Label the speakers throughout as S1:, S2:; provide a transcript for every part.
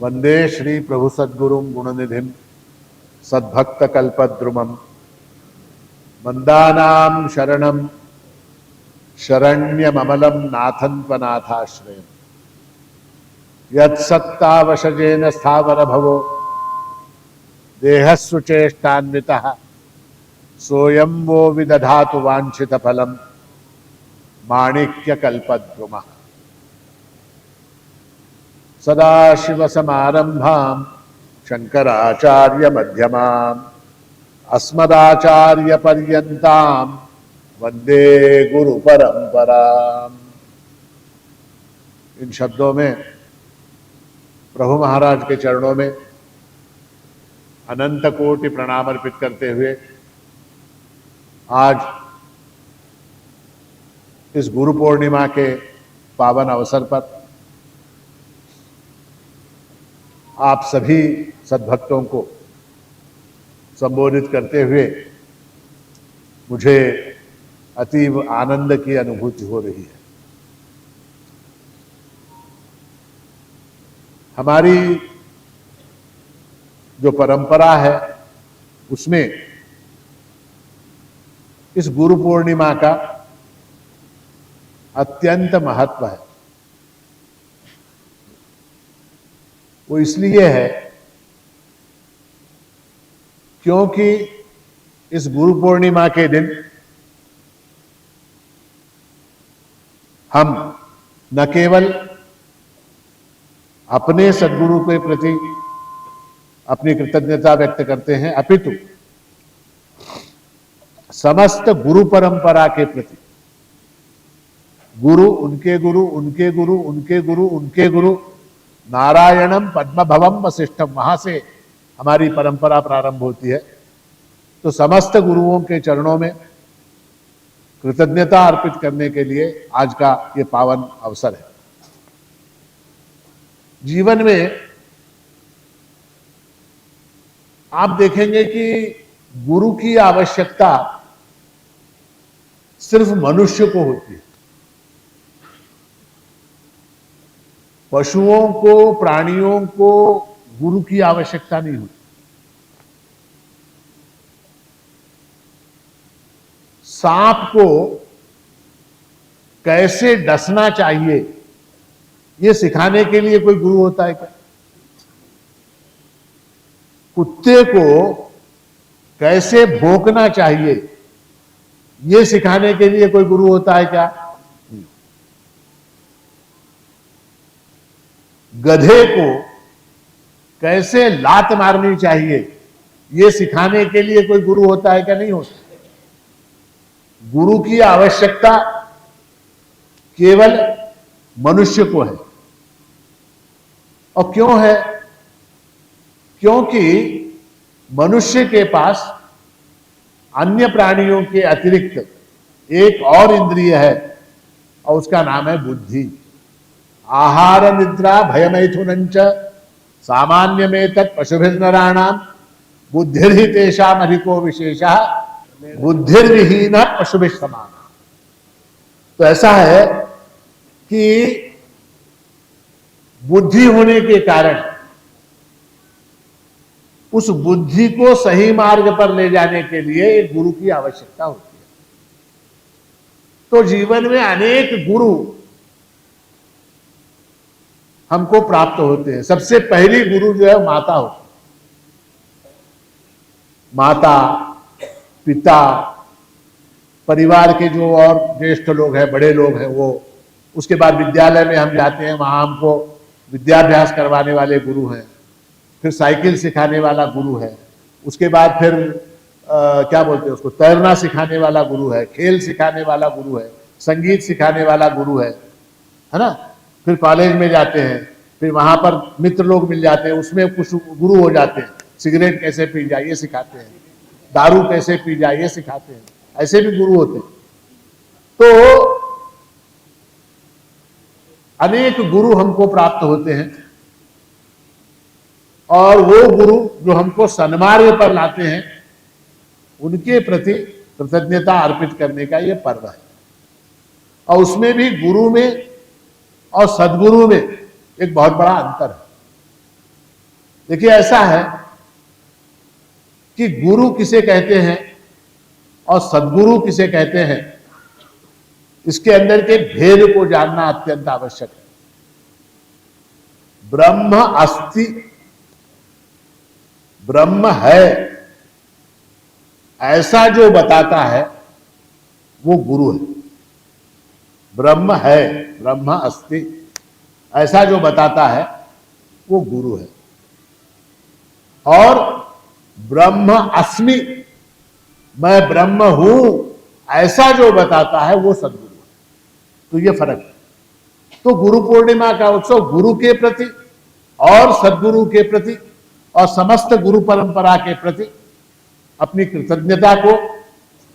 S1: वंदे श्री प्रभु सद्गुरुं गुणनिधिं सद्भक्त कल्पद्रुमं मंदानां शरणं शरण्यममलं नाथन्त्वनाथाश्रयम् यत्सत्तावशजेन स्थावर भवो देहस्वचेष्टान्वितः सोऽयं वो विदधातु वाञ्छितफलं माणिक्यकल्पद्रुमः सदाशिवसमारम्भां शङ्कराचार्यमध्यमाम् अस्मदाचार्यपर्यन्तां वन्दे गुरुपरम्पराम्। इन शब्दों में प्रभु महाराज के चरणों में अनंत कोटि प्रणाम अर्पित करते हुए आज इस गुरु पूर्णिमा के पावन अवसर पर आप सभी सद्भक्तों को संबोधित करते हुए मुझे अतीव आनंद की अनुभूति हो रही है। हमारी जो परंपरा है उसमें इस गुरु पूर्णिमा का अत्यंत महत्व है। वो इसलिए है क्योंकि इस गुरु पूर्णिमा के दिन हम न केवल अपने सद्गुरु के प्रति अपनी कृतज्ञता व्यक्त करते हैं, अपितु समस्त गुरु परंपरा के प्रति, गुरु, उनके गुरु, उनके गुरु, उनके गुरु, उनके गुरु, नारायणम पद्मभवम वशिष्ठम, वहां से हमारी परंपरा प्रारंभ होती है। तो समस्त गुरुओं के चरणों में कृतज्ञता अर्पित करने के लिए आज का ये पावन अवसर है। जीवन में आप देखेंगे कि गुरु की आवश्यकता सिर्फ मनुष्य को होती है। पशुओं को, प्राणियों को गुरु की आवश्यकता नहीं होती। सांप को कैसे डसना चाहिए यह सिखाने के लिए कोई गुरु होता है क्या? कुत्ते को कैसे भौंकना चाहिए यह सिखाने के लिए कोई गुरु होता है क्या? गधे को कैसे लात मारनी चाहिए यह सिखाने के लिए कोई गुरु होता है क्या? नहीं होता। गुरु की आवश्यकता केवल मनुष्य को है। और क्यों है? क्योंकि मनुष्य के पास अन्य प्राणियों के अतिरिक्त एक और इंद्रिय है और उसका नाम है बुद्धि। आहार निद्रा भयमैथुनंच सामान्य में तत् पशुभिर्नराणाम बुद्धिर्हि तेषाम् अधिको विशेषः बुद्धिर्विहीन पशुभिः समान। तो ऐसा है कि बुद्धि होने के कारण उस बुद्धि को सही मार्ग पर ले जाने के लिए एक गुरु की आवश्यकता होती है। तो जीवन में अनेक गुरु हमको प्राप्त होते हैं। सबसे पहली गुरु जो है माता होती है। माता, पिता, परिवार के जो और ज्येष्ठ लोग हैं, बड़े लोग हैं, वो। उसके बाद विद्यालय में हम जाते हैं, वहां हमको विद्याभ्यास करवाने वाले गुरु हैं। फिर साइकिल सिखाने वाला गुरु है। उसके बाद फिर क्या बोलते हैं उसको, तैरना सिखाने वाला गुरु है। खेल सिखाने वाला गुरु है। संगीत सिखाने वाला गुरु है ना। फिर कॉलेज में जाते हैं, फिर वहां पर मित्र लोग मिल जाते हैं, उसमें कुछ गुरु हो जाते हैं। सिगरेट कैसे पी जाए ये सिखाते हैं, दारू कैसे पी जाए ये सिखाते हैं। ऐसे भी गुरु होते हैं। तो अनेक गुरु हमको प्राप्त होते हैं और वो गुरु जो हमको सन्मार्ग पर लाते हैं उनके प्रति कृतज्ञता अर्पित करने का ये पर्व है। और उसमें भी गुरु में और सदगुरु में एक बहुत बड़ा अंतर है। देखिए, ऐसा है कि गुरु किसे कहते हैं और सद्गुरु किसे कहते हैं, इसके अंदर के भेद को जानना अत्यंत आवश्यक है। ब्रह्म अस्ति, ब्रह्म है, ऐसा जो बताता है वो गुरु है। ब्रह्म है, ब्रह्म अस्ति, ऐसा जो बताता है वो गुरु है। और ब्रह्म अस्मि, मैं ब्रह्म हूं, ऐसा जो बताता है वो सद्गुरु है। तो ये फर्क है। तो गुरु पूर्णिमा का उत्सव गुरु के प्रति और सद्गुरु के प्रति और समस्त गुरु परंपरा के प्रति अपनी कृतज्ञता को,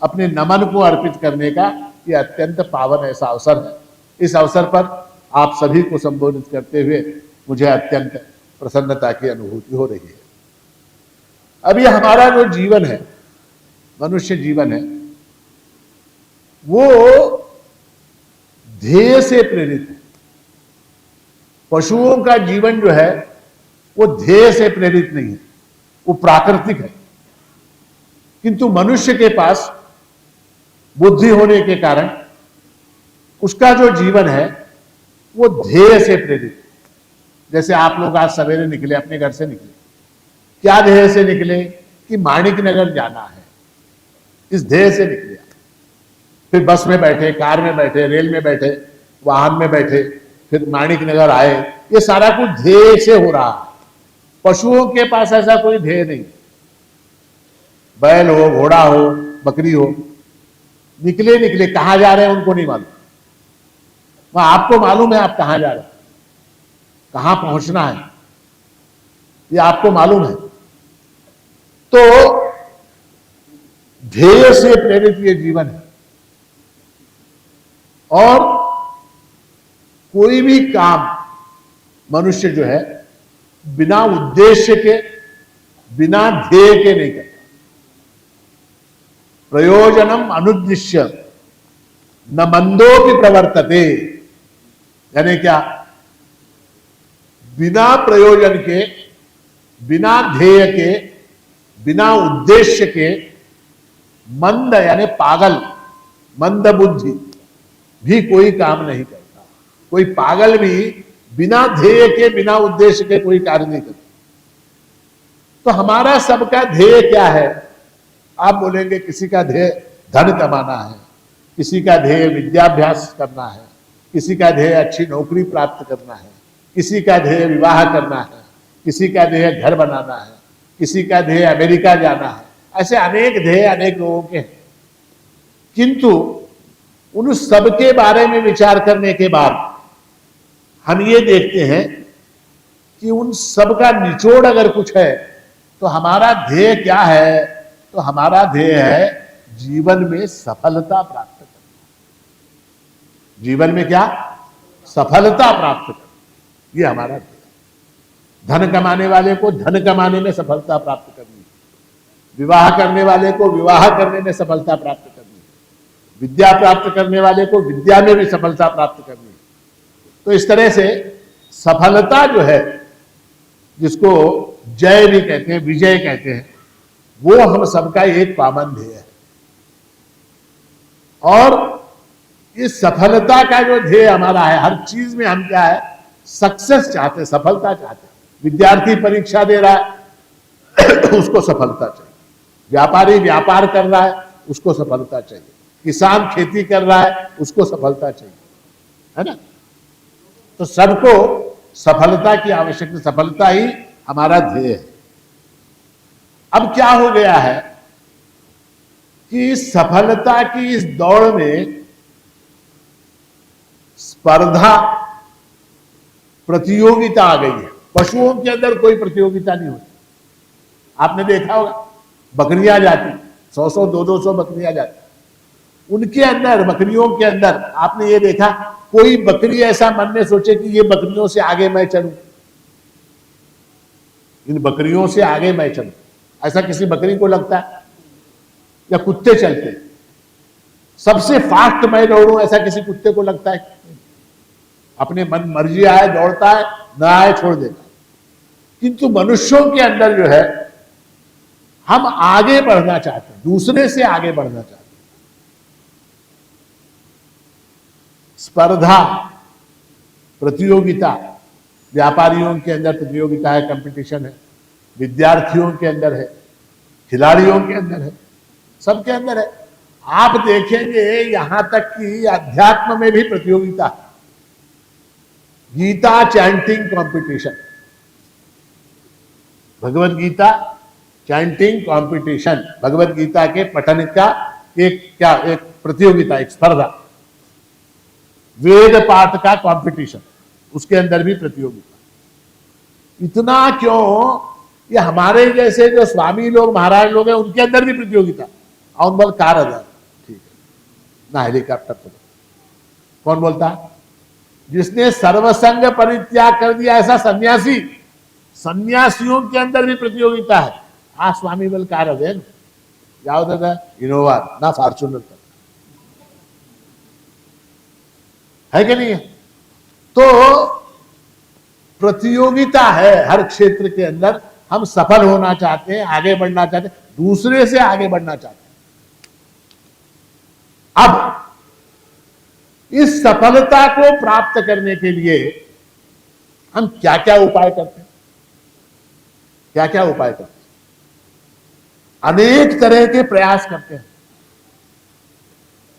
S1: अपने नमन को अर्पित करने का ये अत्यंत पावन ऐसा अवसर है। इस अवसर पर आप सभी को संबोधित करते हुए मुझे अत्यंत प्रसन्नता की अनुभूति हो रही है। अब ये हमारा जो जीवन है, मनुष्य जीवन है, वो ध्येय से प्रेरित है। पशुओं का जीवन जो है वो ध्येय से प्रेरित नहीं है, वो प्राकृतिक है। किंतु मनुष्य के पास बुद्धि होने के कारण उसका जो जीवन है वो ध्येय से प्रेरित है। जैसे आप लोग आज सवेरे निकले, अपने घर से निकले, क्या ध्येय से निकले कि माणिक नगर जाना है, इस ध्येय से निकले। फिर बस में बैठे, कार में बैठे, रेल में बैठे, वाहन में बैठे, फिर माणिक नगर आए। ये सारा कुछ ध्येय से हो रहा है। पशुओं के पास ऐसा कोई ध्येय नहीं। बैल हो, घोड़ा हो, बकरी हो, निकले कहां जा रहे हैं उनको नहीं मालूम। वह आपको मालूम है आप कहां जा रहे हैं, कहां पहुंचना है, ये आपको मालूम है। तो ध्येय से प्रेरित ये जीवन है। और कोई भी काम मनुष्य जो है बिना उद्देश्य के, बिना ध्येय के नहीं करता। प्रयोजनम अनुद्दिश्य न मंदोपि प्रवर्तते, यानी क्या, बिना प्रयोजन के, बिना ध्येय के, बिना उद्देश्य के मंद यानी पागल, मंद बुद्धि भी कोई काम नहीं करता। कोई पागल भी बिना ध्येय के, बिना उद्देश्य के कोई कार्य नहीं करता। तो हमारा सबका ध्येय क्या है? आप बोलेंगे किसी का ध्येय धन कमाना है, किसी का ध्येय विद्याभ्यास करना है, किसी का ध्येय अच्छी नौकरी प्राप्त करना है, किसी का ध्येय विवाह करना है, किसी का ध्येय घर बनाना है, किसी का ध्येय अमेरिका जाना है। ऐसे अनेक ध्येय अनेक लोगों के हैं। किंतु उन सबके बारे में विचार करने के बाद हम ये देखते हैं कि उन सब का निचोड़ अगर कुछ है तो हमारा ध्येय क्या है? तो हमारा ध्येय है जीवन में सफलता प्राप्त करना। जीवन में क्या? सफलता प्राप्त करना, ये हमारा ध्येय। धन कमाने वाले को धन कमाने में सफलता प्राप्त करनी, विवाह करने वाले को विवाह करने में सफलता प्राप्त करनी, विद्या प्राप्त करने वाले को विद्या में भी सफलता प्राप्त करनी। तो इस तरह से सफलता जो है, जिसको जय भी कहते हैं, विजय कहते हैं, वो हम सबका एक पावन ध्येय है। और इस सफलता का जो ध्येय हमारा है, हर चीज में हम क्या है? सक्सेस चाहते हैं, सफलता चाहते हैं। विद्यार्थी परीक्षा दे रहा है उसको सफलता चाहिए, व्यापारी व्यापार कर रहा है उसको सफलता चाहिए, किसान खेती कर रहा है उसको सफलता चाहिए, है ना? तो सबको सफलता की आवश्यकता, सफलता ही हमारा ध्येय है। अब क्या हो गया है कि सफलता की इस दौड़ में स्पर्धा, प्रतियोगिता आ गई है। पशुओं के अंदर कोई प्रतियोगिता नहीं होती। आपने देखा होगा, बकरियां जाती 100-100, 200-200 बकरियां जाती, उनके अंदर, बकरियों के अंदर आपने ये देखा, कोई बकरी ऐसा मन में सोचे कि ये बकरियों से आगे मैं चलूं, इन बकरियों से आगे मैं चलूं, ऐसा किसी बकरी को लगता है? या कुत्ते चलते सबसे फास्ट मैं दौड़ूं, ऐसा किसी कुत्ते को लगता है? अपने मन मर्जी आए दौड़ता है, ना आए छोड़ देता है। किंतु मनुष्यों के अंदर जो है हम आगे बढ़ना चाहते हैं, दूसरे से आगे बढ़ना चाहते हैं। स्पर्धा, प्रतियोगिता, व्यापारियों के अंदर प्रतियोगिता है, कंपटीशन है, विद्यार्थियों के अंदर है, खिलाड़ियों के अंदर है, सबके अंदर है। आप देखेंगे यहां तक कि अध्यात्म में भी प्रतियोगिता है। Gita chanting competition, Bhagavad Gita chanting competition, Bhagavad Gita के पठन का एक प्रतियोगिता, एक स्पर्धा। वेद पाठ का कंपटीशन, उसके अंदर भी प्रतियोगिता। इतना क्यों? ये हमारे जैसे जो स्वामी लोग, महाराज लोग हैं, उनके अंदर भी प्रतियोगिता। और बोल कार अदर, ठीक है ना, हेलीकॉप्टर पर कौन बोलता है? जिसने सर्वसंग परित्याग कर दिया, ऐसा सन्यासी। सन्यासियों के अंदर भी प्रतियोगिता है। आ स्वामी बल कार अदर याद इनोवा ना फॉर्चूनर पर है कि नहीं है? तो प्रतियोगिता है हर क्षेत्र के अंदर। हम सफल होना चाहते हैं, आगे बढ़ना चाहते हैं, दूसरे से आगे बढ़ना चाहते हैं। अब इस सफलता को प्राप्त करने के लिए हम क्या क्या उपाय करते हैं? क्या क्या उपाय करते हैं? अनेक तरह के प्रयास करते हैं,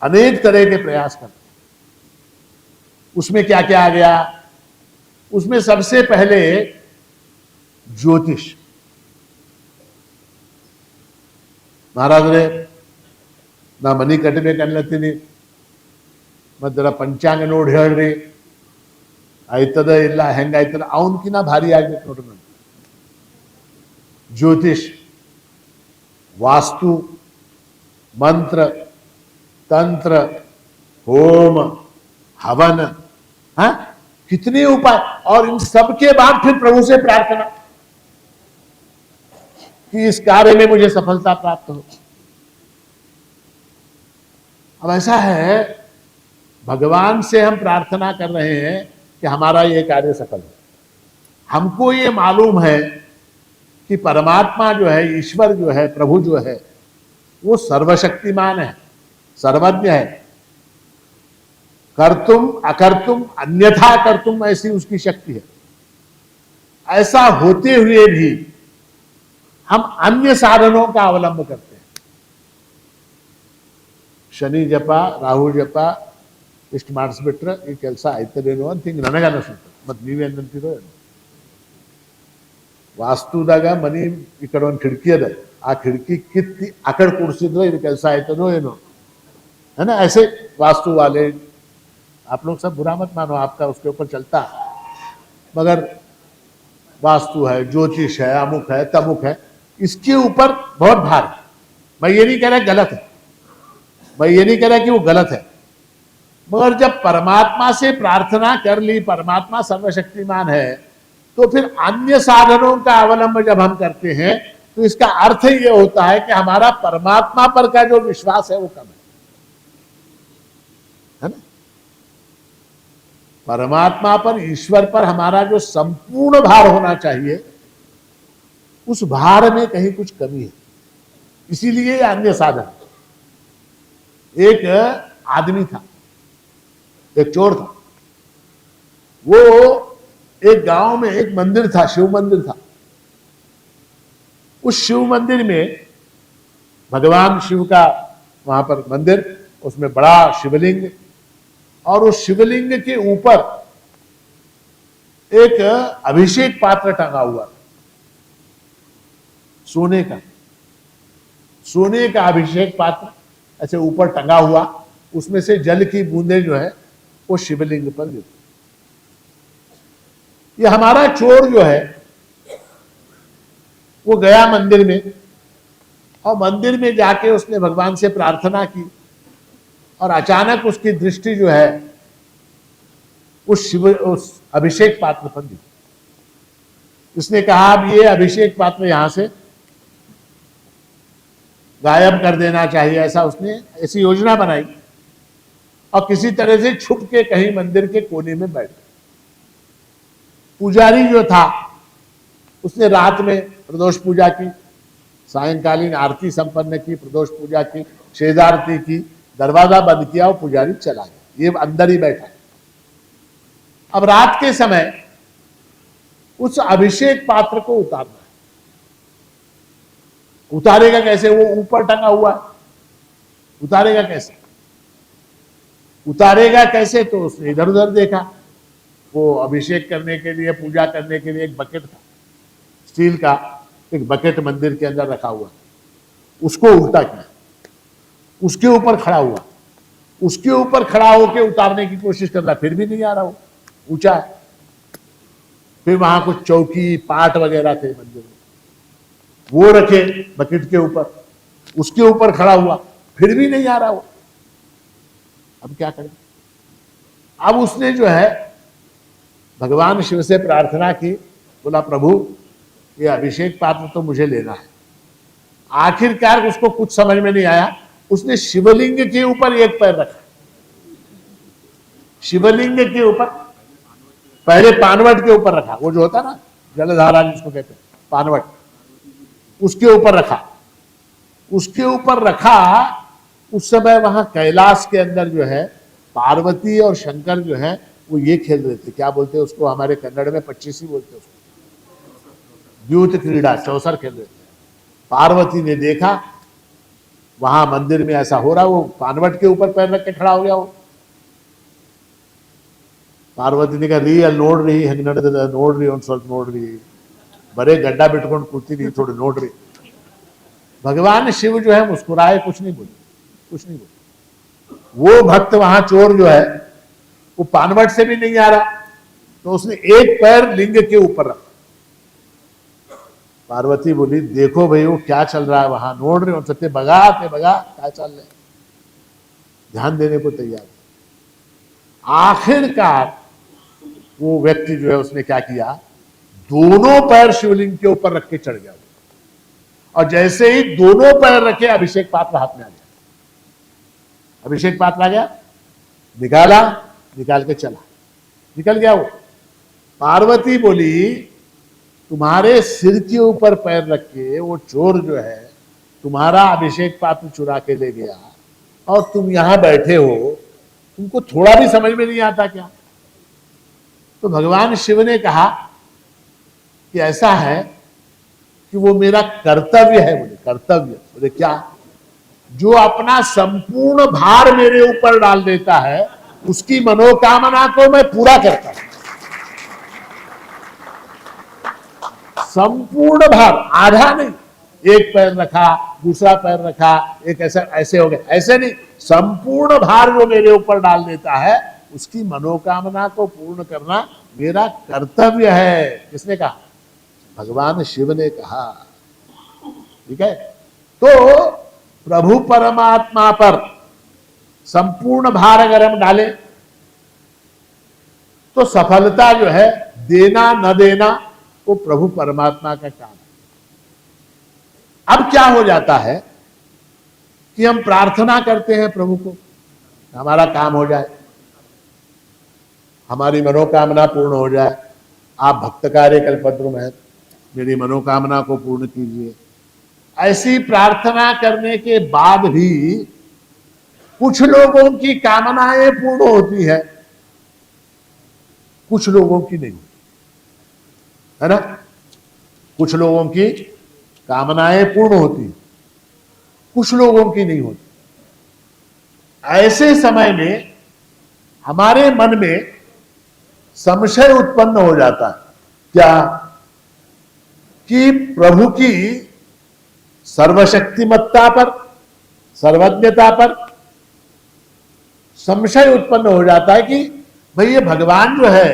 S1: अनेक तरह के प्रयास करते हैं। उसमें क्या क्या आ गया? उसमें सबसे पहले ज्योतिष। महाराज रे ना मनी कटबे कन्नत्ತೀನಿ ಮದರ ಪಂಚಾಂಗ ನೋಡಿ ಹೇಳ್ರಿ ಆಯ್ತದ ಇಲ್ಲ ಹೆಂಗಾಯ್ತದ ಅವನಕಿನ ಭಾರಿ ಆಗ್ಬೇಕು ನೋಡ್ರಿ ನಾನು. ज्योतिष, वास्तु, मंत्र, तंत्र, होम, हवन, हाँ कितने उपाय। और इन सबके बाद फिर प्रभु से प्रार्थना कि इस कार्य में मुझे सफलता प्राप्त हो। अब ऐसा है, भगवान से हम प्रार्थना कर रहे हैं कि हमारा ये कार्य सफल हो। हमको ये मालूम है कि परमात्मा जो है, ईश्वर जो है, प्रभु जो है, वो सर्वशक्तिमान है, सर्वज्ञ है। कर्तुम अकर्तुम अन्यथा कर्तुम ऐसी उसकी शक्ति है। ऐसा होते हुए भी हम अन्य साधनों का अवलंब करते हैं। शनि जपा, राहु जपा, इष्ट ಮಾಡಿಸ್ಬಿಟ್ರ ಈ ಕೆಲಸ ಆಯ್ತದೇನೋ ಅಂತ ಹಿಂಗೆ ನನಗೆ ಅನಿಸುತ್ತೆ. ಮತ್ತೆ ನೀವೇನಂತೀರೋ? ವಾಸ್ತುದಾಗ ಮನಿ ಈ ಕಡೆ ಒಂದು खिड़की ಅದ, ಆ खिड़की ಕಿತ್ತಿ ಆ ಕಡೆ ಕೂಡಿಸಿದ್ರೆ ಇದು ಕೆಲಸ ಆಯ್ತದೋ ಏನೋ, है ना? ऐसे वास्तु वाले आप लोग सब बुरा मत मानो, आपका उसके ऊपर चलता, मगर वास्तु है, ज्योतिष है, अमुक है, तमुक है, इसके ऊपर बहुत भार है। मैं ये नहीं कह रहा गलत है, मैं ये नहीं कह रहा कि वो गलत है, मगर जब परमात्मा से प्रार्थना कर ली, परमात्मा सर्वशक्तिमान है, तो फिर अन्य साधनों का अवलंब जब हम करते हैं तो इसका अर्थ ये होता है कि हमारा परमात्मा पर का जो विश्वास है वो कम है ना? परमात्मा पर, ईश्वर पर हमारा जो संपूर्ण भार होना चाहिए, उस भार में कहीं कुछ कमी है। इसीलिए अन्य साधन। एक आदमी था, एक चोर था, वो एक गांव में एक मंदिर था, शिव मंदिर था। उस शिव मंदिर में भगवान शिव का वहां पर मंदिर, उसमें बड़ा शिवलिंग, और उस शिवलिंग के ऊपर एक अभिषेक पात्र टंगा हुआ, सोने का, सोने का अभिषेक पात्र ऐसे ऊपर टंगा हुआ, उसमें से जल की बूंदें जो है वो शिवलिंग पर गिरती। ये हमारा चोर जो है वो गया मंदिर में, और मंदिर में जाके उसने भगवान से प्रार्थना की, और अचानक उसकी दृष्टि जो है उस अभिषेक पात्र पर दी। उसने कहा अब ये अभिषेक पात्र यहां से गायब कर देना चाहिए। ऐसा उसने ऐसी योजना बनाई, और किसी तरह से छुप के कहीं मंदिर के कोने में बैठ गया। पुजारी जो था उसने रात में प्रदोष पूजा की, सायंकालीन आरती संपन्न की, प्रदोष पूजा की, शेजारती की, दरवाजा बंद किया और पुजारी चला गया, ये अंदर ही बैठा है। अब रात के समय उस अभिषेक पात्र को उतारना है। उतारेगा कैसे? वो ऊपर टंगा हुआ है, उतारेगा कैसे? उतारेगा कैसे? तो उसने इधर उधर देखा, वो अभिषेक करने के लिए, पूजा करने के लिए एक बकेट था, स्टील का एक बकेट मंदिर के अंदर रखा हुआ, उसको उल्टा किया, उसके ऊपर खड़ा हुआ, उसके ऊपर खड़ा होकर उतारने की कोशिश कर रहा, फिर भी नहीं आ रहा, वो ऊंचा है। फिर वहां कुछ चौकी पाट वगैरह थे मंदिर में, वो रखे बकेट के ऊपर, उसके ऊपर खड़ा हुआ, फिर भी नहीं आ रहा वो। अब क्या करें? अब उसने जो है भगवान शिव से प्रार्थना की, बोला प्रभु ये अभिषेक पात्र तो मुझे लेना है। आखिरकार उसको कुछ समझ में नहीं आया, उसने शिवलिंग के ऊपर एक पैर रखा, शिवलिंग के ऊपर, पहले पानवट के ऊपर रखा, वो जो होता ना जलधारा जिसको कहते हैं पानवट, उसके ऊपर रखा, उसके ऊपर रखा। उस समय वहां कैलाश के अंदर जो है पार्वती और शंकर जो है वो ये खेल रहे थे, क्या बोलते हैं उसको, हमारे कन्नड़ में पच्चीसी बोलते हैं उसको, द्यूत क्रीड़ा, चौसर खेल रहे थे। पार्वती ने देखा वहां मंदिर में ऐसा हो रहा, वो पानवट के ऊपर पैर रख के खड़ा हो गया। वो पार्वती ने कहा री ಅಲ್ಲಿ ನೋಡ್ರಿ ಹೆಂಗ್ ನಡೆದಿದೆ ನೋಡ್ರಿ, ಒಂದು ಸ್ವಲ್ಪ ನೋಡ್ರಿ, बड़े गड्ढा बिटकोंड कुर्ती नहीं, थोड़ी नोड्री। भगवान शिव जो है मुस्कुराए, कुछ नहीं बोले, कुछ नहीं बोले। वो भक्त वहां चोर जो है वो पानवट से भी नहीं आ रहा, तो उसने एक पैर लिंग के ऊपर रखा। पार्वती बोली देखो भाई वो क्या चल रहा है वहां, नोड़ रहे हो सत्य, बगा क्या चल रहे, ध्यान देने को तैयार। आखिरकार वो व्यक्ति जो है उसने क्या किया, दोनों पैर शिवलिंग के ऊपर रख के चढ़ गया, और जैसे ही दोनों पैर रखे अभिषेक पात्र हाथ में आ गया। अभिषेक पात्र आ गया, निकाला, निकाल के चला, निकल गया वो। पार्वती बोली तुम्हारे सिर के ऊपर पैर रख के वो चोर जो है तुम्हारा अभिषेक पात्र चुरा के ले गया, और तुम यहां बैठे हो, तुमको थोड़ा भी समझ में नहीं आता क्या? तो भगवान शिव ने कहा कि ऐसा है कि वो मेरा कर्तव्य है। बोले कर्तव्य? बोले क्या? जो अपना संपूर्ण भार मेरे ऊपर डाल देता है उसकी मनोकामना को मैं पूरा करता हूं। संपूर्ण भार, आधा नहीं, एक पैर रखा, दूसरा पैर रखा, एक ऐसा ऐसे हो गया, ऐसे नहीं, संपूर्ण भार जो मेरे ऊपर डाल देता है उसकी मनोकामना को पूर्ण करना मेरा कर्तव्य है। किसने कहा? भगवान शिव ने कहा। ठीक है, तो प्रभु परमात्मा पर संपूर्ण भार अगर हम डालें तो सफलता जो है, देना न देना, वो प्रभु परमात्मा का काम है। अब क्या हो जाता है कि हम प्रार्थना करते हैं प्रभु को, हमारा काम हो जाए, हमारी मनोकामना पूर्ण हो जाए, आप भक्त कार्य कल्पद्रुम हैं, मेरी मनोकामना को पूर्ण कीजिए। ऐसी प्रार्थना करने के बाद भी कुछ लोगों की कामनाएं पूर्ण होती है, कुछ लोगों की नहीं, है ना? कुछ लोगों की कामनाएं पूर्ण होती, कुछ लोगों की नहीं होती। ऐसे समय में हमारे मन में संशय उत्पन्न हो जाता है, क्या? कि प्रभु की सर्वशक्तिमत्ता पर, सर्वज्ञता पर संशय उत्पन्न हो जाता है कि भाई ये भगवान जो है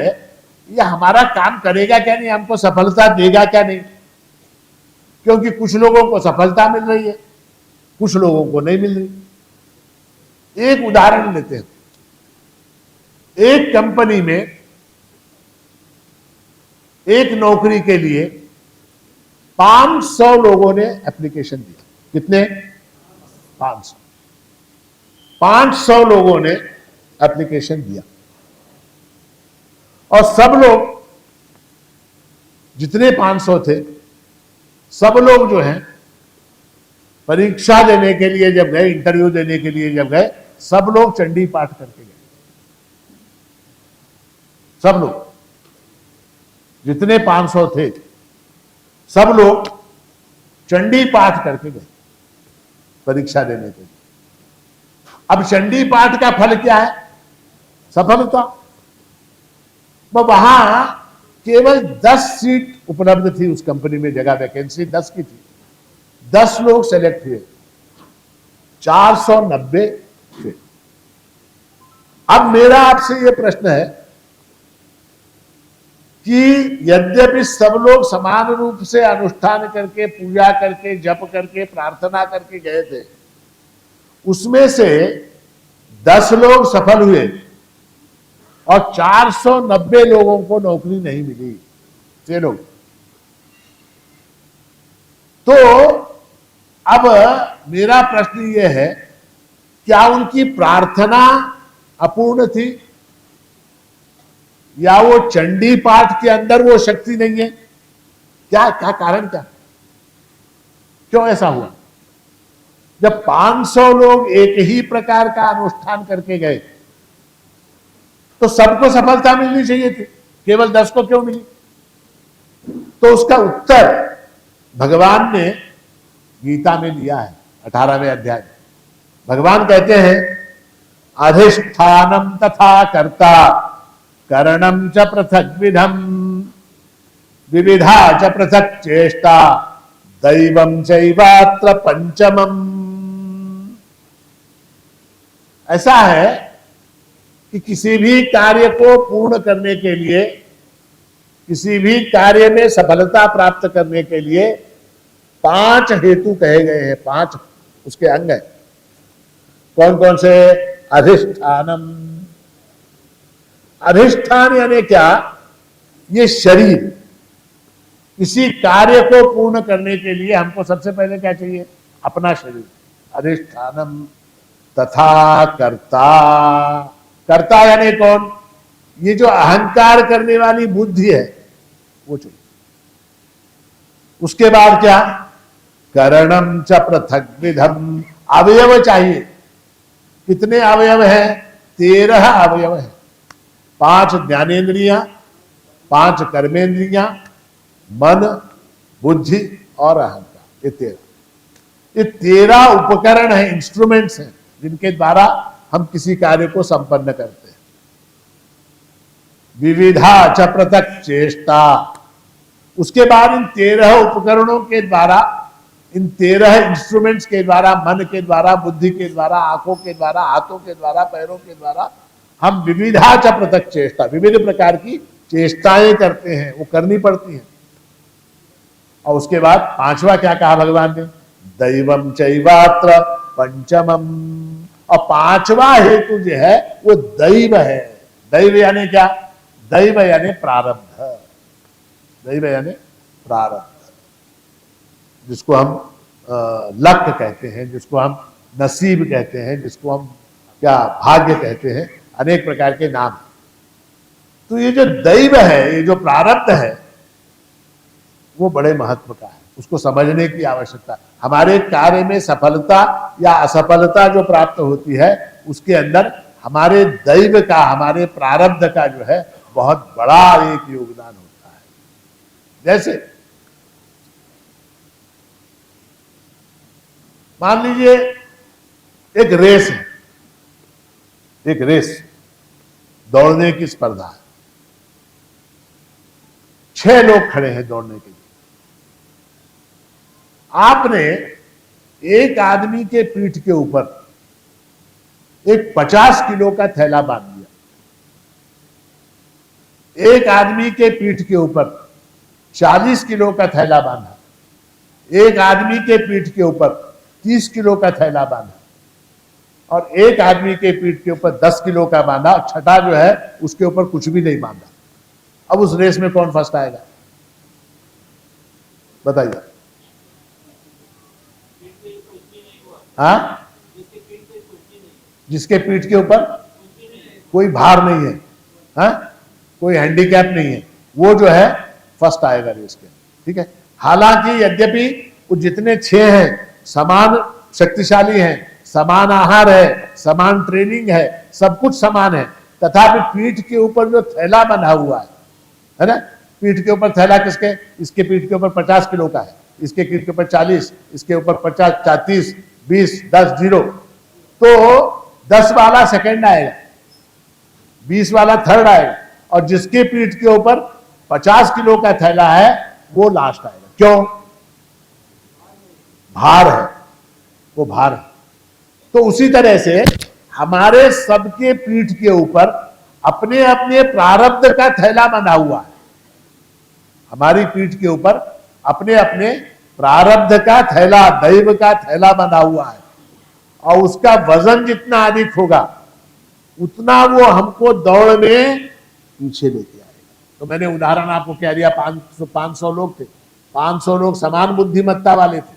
S1: ये हमारा काम करेगा क्या नहीं, हमको सफलता देगा क्या नहीं। क्योंकि कुछ लोगों को सफलता मिल रही है, कुछ लोगों को नहीं मिल रही। एक उदाहरण लेते हैं। एक कंपनी में एक नौकरी के लिए 500 लोगों ने एप्लीकेशन दिया। कितने? 500। 500 लोगों ने एप्लीकेशन दिया, और सब लोग जितने 500 थे सब लोग जो हैं परीक्षा देने के लिए जब गए, इंटरव्यू देने के लिए जब गए, सब लोग चंडी पाठ करके गए। सब लोग, जितने 500 थे सब लोग चंडी पाठ करके गए परीक्षा देने के लिए। अब चंडी पाठ का फल क्या है? सफलता। वहां केवल 10 सीट उपलब्ध थी उस कंपनी में, जगह वैकेंसी 10 की थी। 10 लोग सेलेक्ट हुए, 490 थे। अब मेरा आपसे यह प्रश्न है कि यद्यपि सब लोग समान रूप से अनुष्ठान करके, पूजा करके, जप करके, प्रार्थना करके गए थे, उसमें से 10 लोग सफल हुए और 490 लोगों को नौकरी नहीं मिली। 6 लोग। तो अब मेरा प्रश्न यह है, क्या उनकी प्रार्थना अपूर्ण थी, या वो चंडी पाठ के अंदर वो शक्ति नहीं है? क्या कारण क्या? क्यों ऐसा हुआ? जब 500 लोग एक ही प्रकार का अनुष्ठान करके गए तो सबको सफलता मिलनी चाहिए थी, केवल 10 को क्यों मिली? तो उसका उत्तर भगवान ने गीता में दिया है, 18वें अध्याय। भगवान कहते हैं, अधिष्ठानम तथा कर्ता करणम च पृथक विधम विविधा च पृथक चेष्टा दैवम चैवात्र पंचमम। ऐसा है कि किसी भी कार्य को पूर्ण करने के लिए, किसी भी कार्य में सफलता प्राप्त करने के लिए 5 हेतु कहे गए हैं, 5 उसके अंग हैं। कौन कौन से? अधिष्ठानम। अधिष्ठान यानी क्या? ये शरीर। किसी कार्य को पूर्ण करने के लिए हमको सबसे पहले क्या चाहिए? अपना शरीर। अधिष्ठानम तथा कर्ता। कर्ता यानी कौन? ये जो अहंकार करने वाली बुद्धि है वो चाहिए। उसके बाद क्या? करणम च पृथक विधम। अवयव चाहिए। कितने अवयव हैं? 13 अवयव हैं। 5 ज्ञानेन्द्रियां, 5 कर्मेंद्रियां, मन, बुद्धि और अहंकार। ये 13 उपकरण हैं, इंस्ट्रूमेंट्स हैं, जिनके द्वारा हम किसी कार्य को संपन्न करते हैं। विविधा च पृथक चेष्टा। उसके बाद इन 13 उपकरणों के द्वारा, इन 13 इंस्ट्रूमेंट्स के द्वारा, मन के द्वारा, बुद्धि के द्वारा, आंखों के द्वारा, हाथों के द्वारा, पैरों के द्वारा हम विविधा च पृथक चेष्टा, विविध प्रकार की चेष्टाएं करते हैं, वो करनी पड़ती हैं। और उसके बाद 5वां क्या कहा भगवान ने? दैवम चैवात्र पंचमम। और 5वां हेतु जो है वो दैव है। दैव यानी क्या? दैव यानी प्रारब्ध। दैव यानी प्रारब्ध, जिसको हम लक कहते हैं, जिसको हम नसीब कहते हैं, जिसको हम क्या भाग्य कहते हैं, अनेक प्रकार के नाम। तो ये जो दैव है, ये जो प्रारब्ध है, वो बड़े महत्व का है। उसको समझने की आवश्यकता है। हमारे कार्य में सफलता या असफलता जो प्राप्त होती है, उसके अंदर हमारे दैव का, हमारे प्रारब्ध का जो है बहुत बड़ा एक योगदान होता है। जैसे मान लीजिए एक रेस है, एक रेस, दौड़ने की स्पर्धा है। 6 लोग खड़े हैं दौड़ने के लिए। आपने एक आदमी के पीठ के ऊपर एक 50 किलो का थैला बांध दिया, एक आदमी के पीठ के ऊपर 40 किलो का थैला बांधा, एक आदमी के पीठ के ऊपर 30 किलो का थैला बांधा, और एक आदमी के पीठ के ऊपर 10 किलो का बांधा, छठा जो है उसके ऊपर कुछ भी नहीं बांधा। अब उस रेस में कौन फर्स्ट आएगा? बताइए। हाँ? जिसके पीठ के ऊपर कोई भार नहीं है, हाँ? कोई हैंडीकैप नहीं है, वो जो है फर्स्ट आएगा रेस के, ठीक है। हालांकि यद्यपि वो जितने 6 हैं समान शक्तिशाली हैं, समान आहार है, समान ट्रेनिंग है, सब कुछ समान है, तथापि पीठ के ऊपर जो थैला बंधा हुआ है ना, पीठ के ऊपर थैला किसके, इसके पीठ के ऊपर 50 किलो का है, इसके पीठ के ऊपर 40, इसके ऊपर 50, 30, 20, 10, 0, तो 10 वाला सेकंड आएगा, 20 वाला थर्ड आएगा, और जिसके पीठ के ऊपर 50 किलो का थैला है वो लास्ट आएगा। क्यों? भार है, वो भार है। तो उसी तरह से हमारे सबके पीठ के ऊपर अपने अपने प्रारब्ध का थैला बंधा हुआ है, हमारी पीठ के ऊपर अपने अपने प्रारब्ध का थैला, दैव का थैला बंधा हुआ है, और उसका वजन जितना अधिक होगा उतना वो हमको दौड़ में पीछे लेके आएगा। तो मैंने उदाहरण आपको कह दिया, 500 लोग थे, 500 लोग समान बुद्धिमत्ता वाले थे,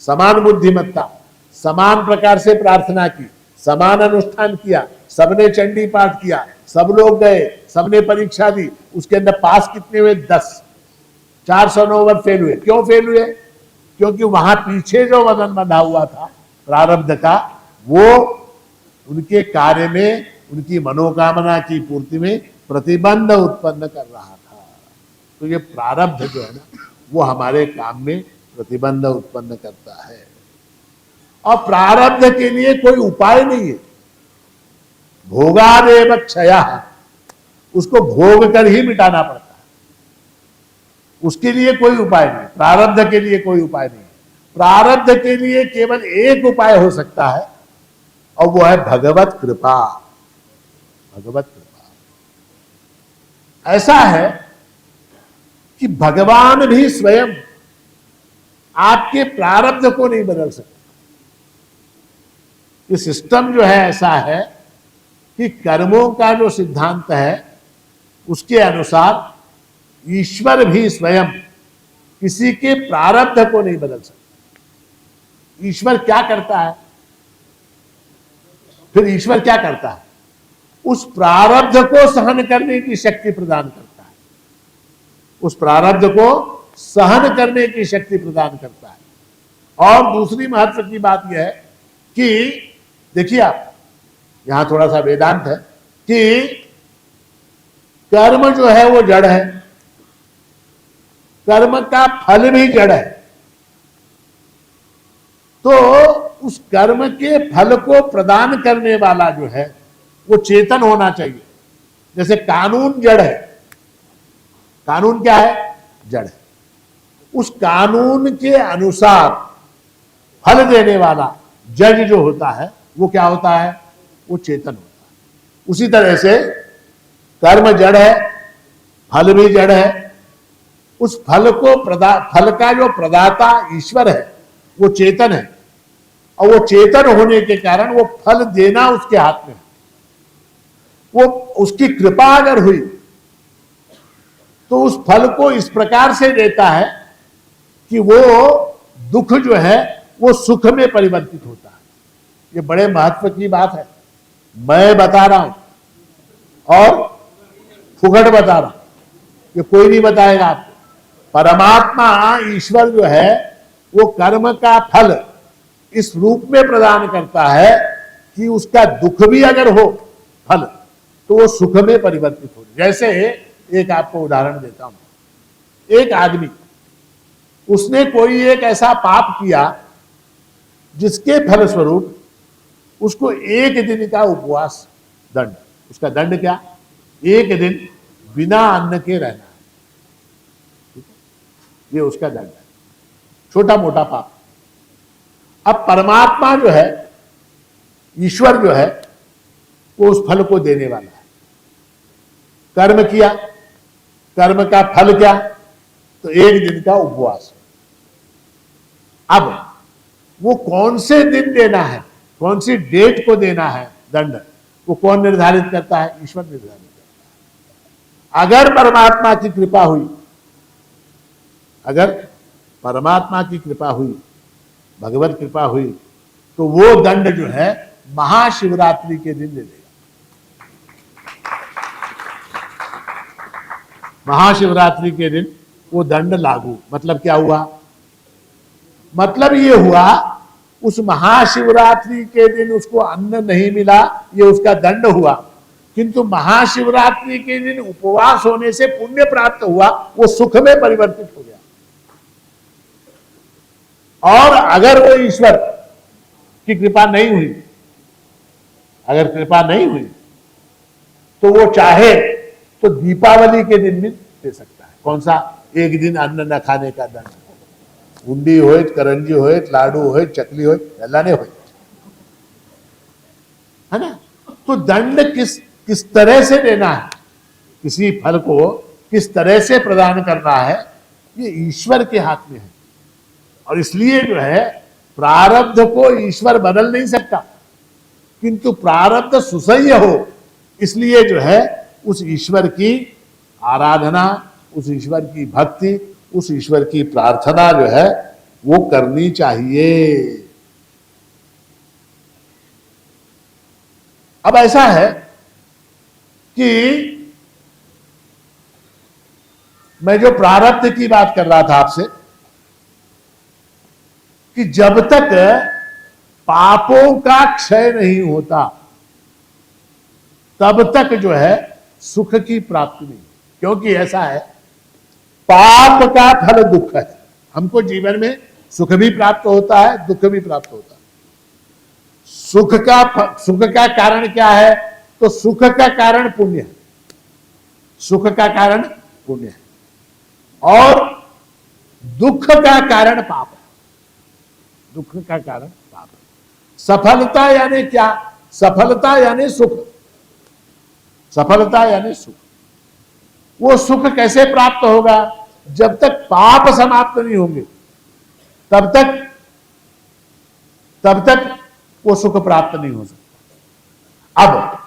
S1: समान बुद्धिमत्ता, समान प्रकार से प्रार्थना की, समान अनुष्ठान किया, सबने चंडी पाठ किया, सब लोग गए, सबने परीक्षा दी, उसके अंदर पास कितने हुए? 10, 400 नंबर फेल हुए। क्यों फेल हुए? क्योंकि वहां पीछे जो वजन बंधा हुआ था प्रारब्ध का, वो उनके कार्य में, उनकी मनोकामना की पूर्ति में प्रतिबंध उत्पन्न कर रहा था। तो ये प्रारब्ध जो है ना, वो हमारे काम में प्रतिबंध उत्पन्न करता है, और प्रारब्ध के लिए कोई उपाय नहीं है। भोगादेव क्षयः, उसको भोग कर ही मिटाना पड़ता है, उसके लिए कोई उपाय नहीं, प्रारब्ध के लिए कोई उपाय नहीं। प्रारब्ध के लिए केवल एक उपाय हो सकता है, और वो है भगवत कृपा। भगवत कृपा ऐसा है कि भगवान भी स्वयं आपके प्रारब्ध को नहीं बदल सकते। ये सिस्टम जो है ऐसा है कि कर्मों का जो सिद्धांत है उसके अनुसार ईश्वर भी स्वयं किसी के प्रारब्ध को नहीं बदल सकता। ईश्वर क्या करता है? फिर ईश्वर क्या करता है? उस प्रारब्ध को सहन करने की शक्ति प्रदान करता है, उस प्रारब्ध को सहन करने की शक्ति प्रदान करता है। और दूसरी महत्व की बात यह है कि देखिए आप, यहां थोड़ा सा वेदांत है कि कर्म जो है वो जड़ है, कर्म का फल भी जड़ है, तो उस कर्म के फल को प्रदान करने वाला जो है वो चेतन होना चाहिए। जैसे कानून जड़ है, कानून क्या है? जड़ है। उस कानून के अनुसार फल देने वाला जज जो होता है वो क्या होता है? वो चेतन होता है। उसी तरह से कर्म जड़ है, फल भी जड़ है। उस फल को फल का जो प्रदाता ईश्वर है वो चेतन है, और वो चेतन होने के कारण वो फल देना उसके हाथ में है। वो उसकी कृपा अगर हुई तो उस फल को इस प्रकार से देता है कि वो दुख जो है वो सुख में परिवर्तित होता है। ये बड़े महत्व की बात है, मैं बता रहा हूं और फुकट बता रहा हूं, ये कोई नहीं बताएगा आपको। परमात्मा ईश्वर जो है वो कर्म का फल इस रूप में प्रदान करता है कि उसका दुख भी अगर हो फल तो वो सुख में परिवर्तित हो। जैसे एक आपको उदाहरण देता हूं, एक आदमी उसने कोई एक ऐसा पाप किया जिसके फलस्वरूप उसको 1 दिन का उपवास दंड, उसका दंड क्या? 1 दिन बिना अन्न के रहना है, ये उसका दंड है, छोटा मोटा पाप। अब परमात्मा जो है, ईश्वर जो है, वो उस फल को देने वाला है। कर्म किया, कर्म का फल क्या? तो 1 दिन का उपवास। अब वो कौन से दिन देना है, कौन सी डेट को देना है दंड, वो कौन निर्धारित करता है? ईश्वर निर्धारित करता है। अगर परमात्मा की कृपा हुई, अगर परमात्मा की कृपा हुई, भगवत कृपा हुई, तो वो दंड जो है महाशिवरात्रि के दिन दे देगा। महाशिवरात्रि के दिन वो दंड लागू। मतलब क्या हुआ? मतलब ये हुआ उस महाशिवरात्रि के दिन उसको अन्न नहीं मिला, ये उसका दंड हुआ। किंतु महाशिवरात्रि के दिन उपवास होने से पुण्य प्राप्त हुआ, वो सुख में परिवर्तित हो गया। और अगर वो ईश्वर की कृपा नहीं हुई, अगर कृपा नहीं हुई, तो वो चाहे तो दीपावली के दिन भी दे सकता है। कौन सा? एक दिन अन्न न खाने का दंड। उंडी होए, करंजी होए, लाडू होए, चकली होए, अल्लाह ने होए, है ना? तो दंड किस तरह से देना है, किसी फल को किस तरह से प्रदान करना है, ये ईश्वर के हाथ में है। और इसलिए जो है प्रारब्ध को ईश्वर बदल नहीं सकता, किंतु प्रारब्ध सुसह्य हो, इसलिए जो है उस ईश्वर की आराधना, उस ईश्वर की भक्ति, उस ईश्वर की प्रार्थना जो है वो करनी चाहिए। अब ऐसा है कि मैं जो प्रारब्ध की बात कर रहा था आपसे, कि जब तक पापों का क्षय नहीं होता तब तक जो है सुख की प्राप्ति नहीं। क्योंकि ऐसा है, पाप का फल दुख है। हमको जीवन में सुख भी प्राप्त होता है, दुख भी प्राप्त होता है। सुख का कारण क्या है? तो सुख का कारण पुण्य है। सुख का कारण पुण्य है और दुख का कारण पाप है। दुख का कारण पाप है। सफलता यानी क्या? सफलता यानी सुख। सफलता यानी सुख। वो सुख कैसे प्राप्त होगा? जब तक पाप समाप्त नहीं होंगे तब तक वो सुख प्राप्त नहीं हो सकता। अब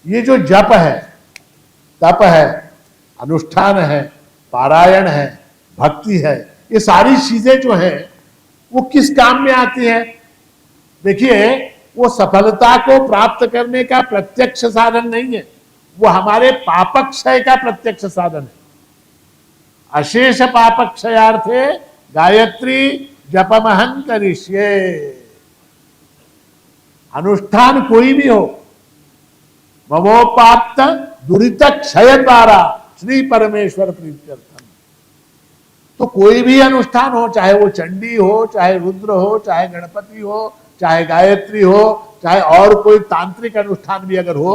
S1: ये जो जप है, तप है, अनुष्ठान है, पारायण है, भक्ति है, ये सारी चीजें जो है वो किस काम में आती हैं? देखिए, वो सफलता को प्राप्त करने का प्रत्यक्ष साधन नहीं है, वो हमारे पापक्षय का प्रत्यक्ष साधन है। अशेष पापक्षयार्थे गायत्री जपमहं करिष्ये। अनुष्ठान कोई भी हो, ममोपाप्त दुरित क्षय द्वारा श्री परमेश्वर प्रीत्यर्थम। तो कोई भी अनुष्ठान हो, चाहे वो चंडी हो, चाहे रुद्र हो, चाहे गणपति हो, चाहे गायत्री हो, चाहे और कोई तांत्रिक अनुष्ठान भी अगर हो,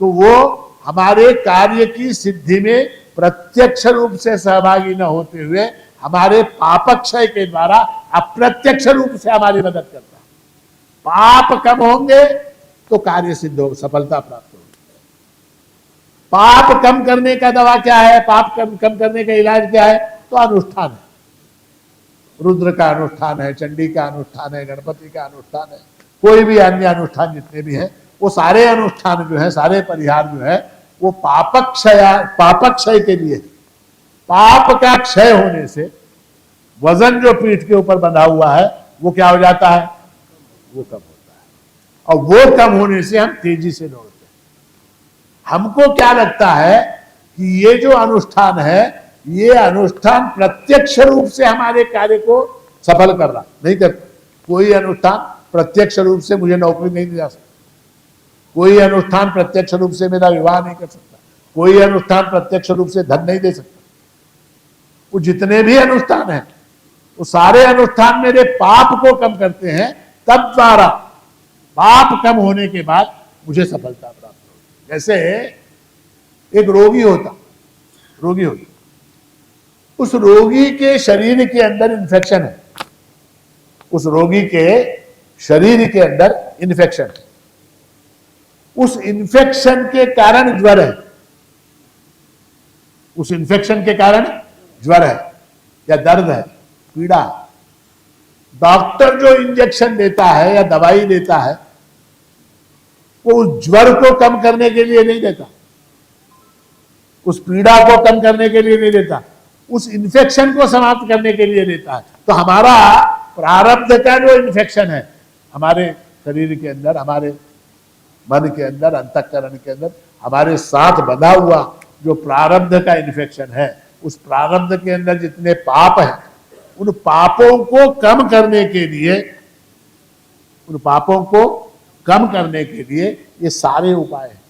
S1: तो वो हमारे कार्य की सिद्धि में प्रत्यक्ष रूप से सहभागी न होते हुए हमारे पापक्षय के द्वारा अप्रत्यक्ष रूप से हमारी मदद करता है। पाप कम होंगे तो कार्य सिद्ध हो, सफलता प्राप्त होगी। पाप कम करने का दवा क्या है? पाप कम करने का इलाज क्या है? तो अनुष्ठान है। रुद्र का अनुष्ठान है, चंडी का अनुष्ठान है, गणपति का अनुष्ठान है, कोई भी अन्य अनुष्ठान जितने भी हैं, वो सारे अनुष्ठान जो है, सारे परिहार जो है, वो पापक्षय के लिए। पाप का क्षय होने से वजन जो पीठ के ऊपर बंधा हुआ है वो क्या हो जाता है? वो कम होता है। और वो कम होने से हम तेजी से दौड़ते हैं। हमको क्या लगता है कि ये जो अनुष्ठान है, ये अनुष्ठान प्रत्यक्ष रूप से हमारे कार्य को सफल कर रहा नहीं करता। कोई अनुष्ठान प्रत्यक्ष रूप से मुझे नौकरी नहीं दिला सकता, कोई अनुष्ठान प्रत्यक्ष रूप से मेरा विवाह नहीं कर सकता, कोई अनुष्ठान प्रत्यक्ष रूप से धन नहीं दे सकता। वो जितने भी अनुष्ठान हैं, वो सारे अनुष्ठान मेरे पाप को कम करते हैं, तब द्वारा पाप कम होने के बाद मुझे सफलता प्राप्त होती। जैसे एक रोगी होता, उस रोगी के शरीर के अंदर इन्फेक्शन है, उस रोगी के शरीर के अंदर इन्फेक्शन है, उस इन्फेक्शन के कारण ज्वर है, उस इन्फेक्शन के कारण ज्वर है या दर्द है, पीड़ा। डॉक्टर जो इंजेक्शन देता है या दवाई देता है, वो उस ज्वर को कम करने के लिए नहीं देता, उस पीड़ा को कम करने के लिए नहीं देता, उस इन्फेक्शन को समाप्त करने के लिए देता है। तो हमारा प्रारब्ध का जो इन्फेक्शन है हमारे शरीर के अंदर, हमारे मन के अंदर, अंतःकरण के अंदर, हमारे साथ बंधा हुआ जो प्रारब्ध का इन्फेक्शन है, उस प्रारब्ध के अंदर जितने पाप हैं, उन पापों को कम करने के लिए, उन पापों को कम करने के लिए ये सारे उपाय हैं।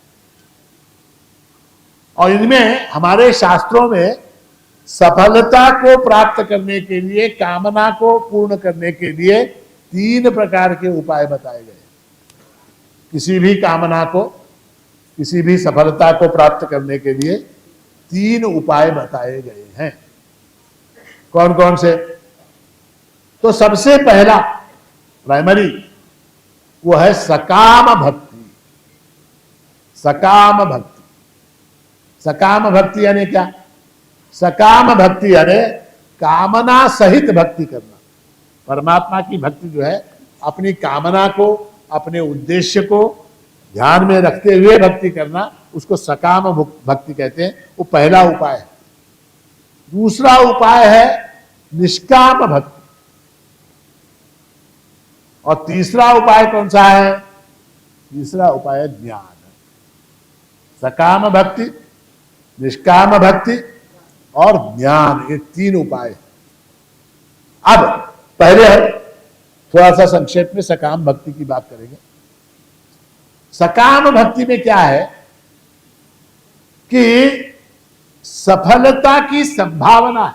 S1: और इनमें हमारे शास्त्रों में सफलता को प्राप्त करने के लिए, कामना को पूर्ण करने के लिए 3 प्रकार के उपाय बताए गए। किसी भी कामना को, किसी भी सफलता को प्राप्त करने के लिए 3 उपाय बताए गए हैं। कौन कौन से? तो सबसे पहला प्राइमरी वो है सकाम भक्ति। सकाम भक्ति, सकाम भक्ति यानी क्या? सकाम भक्ति यानी कामना सहित भक्ति करना। परमात्मा की भक्ति जो है, अपनी कामना को, अपने उद्देश्य को ध्यान में रखते हुए भक्ति करना, उसको सकाम भक्ति कहते हैं। वो पहला उपाय है। दूसरा उपाय है निष्काम भक्ति। और तीसरा उपाय कौन सा है? तीसरा उपाय है ज्ञान। सकाम भक्ति, निष्काम भक्ति और ज्ञान, ये 3 उपाय। अब पहले थोड़ा सा संक्षेप में सकाम भक्ति की बात करेंगे। सकाम भक्ति में क्या है कि सफलता की संभावना है।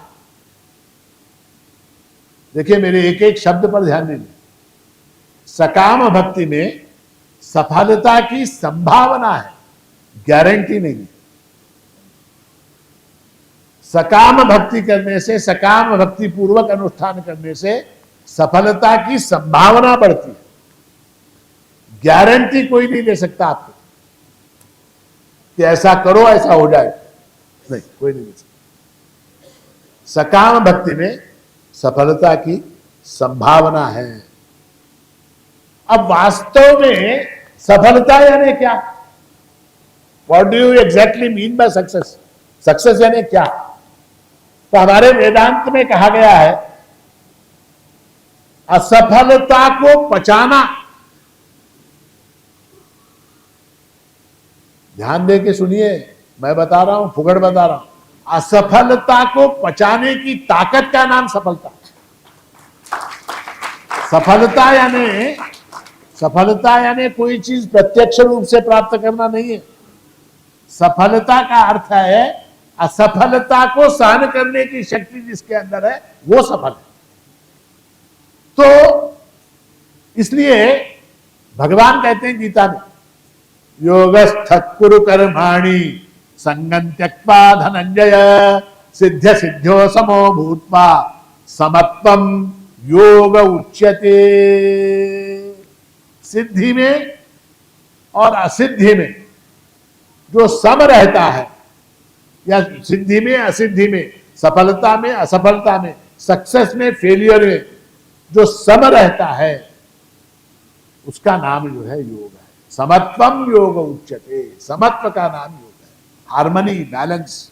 S1: देखिए, मेरे एक एक शब्द पर ध्यान दीजिए। सकाम भक्ति में सफलता की संभावना है, गारंटी नहीं है। सकाम भक्ति करने से, सकाम भक्ति पूर्वक अनुष्ठान करने से सफलता की संभावना बढ़ती है। गारंटी कोई नहीं दे सकता आपको कि ऐसा करो ऐसा हो जाए, नहीं, कोई नहीं दे सकता। सकाम भक्ति में सफलता की संभावना है। अब वास्तव में सफलता यानी क्या? What do you exactly mean by success? Success यानी क्या? तो हमारे वेदांत में कहा गया है, असफलता को पचाना। ध्यान दे के सुनिए, मैं बता रहा हूं, फुगड़ बता रहा हूं। असफलता को पचाने की ताकत का नाम सफलता। सफलता यानी कोई चीज प्रत्यक्ष रूप से प्राप्त करना नहीं है। सफलता का अर्थ है असफलता को सहन करने की शक्ति जिसके अंदर है, वो सफल है। तो इसलिए भगवान कहते हैं गीता में, योगस्थ कुरु कर्माणि संगं त्यक्त्वा धनंजय सिद्ध सिद्ध्यो समो भूत्वा समत्वम योग उच्यते। सिद्धि में और असिद्धि में जो सम रहता है, या सिद्धि में असिद्धि में, सफलता में असफलता में, सक्सेस में फेलियर में जो सम रहता है, उसका नाम जो है योग है। समत्वम योग उच्यते, समत्व का नाम योग है, हार्मनी, बैलेंस।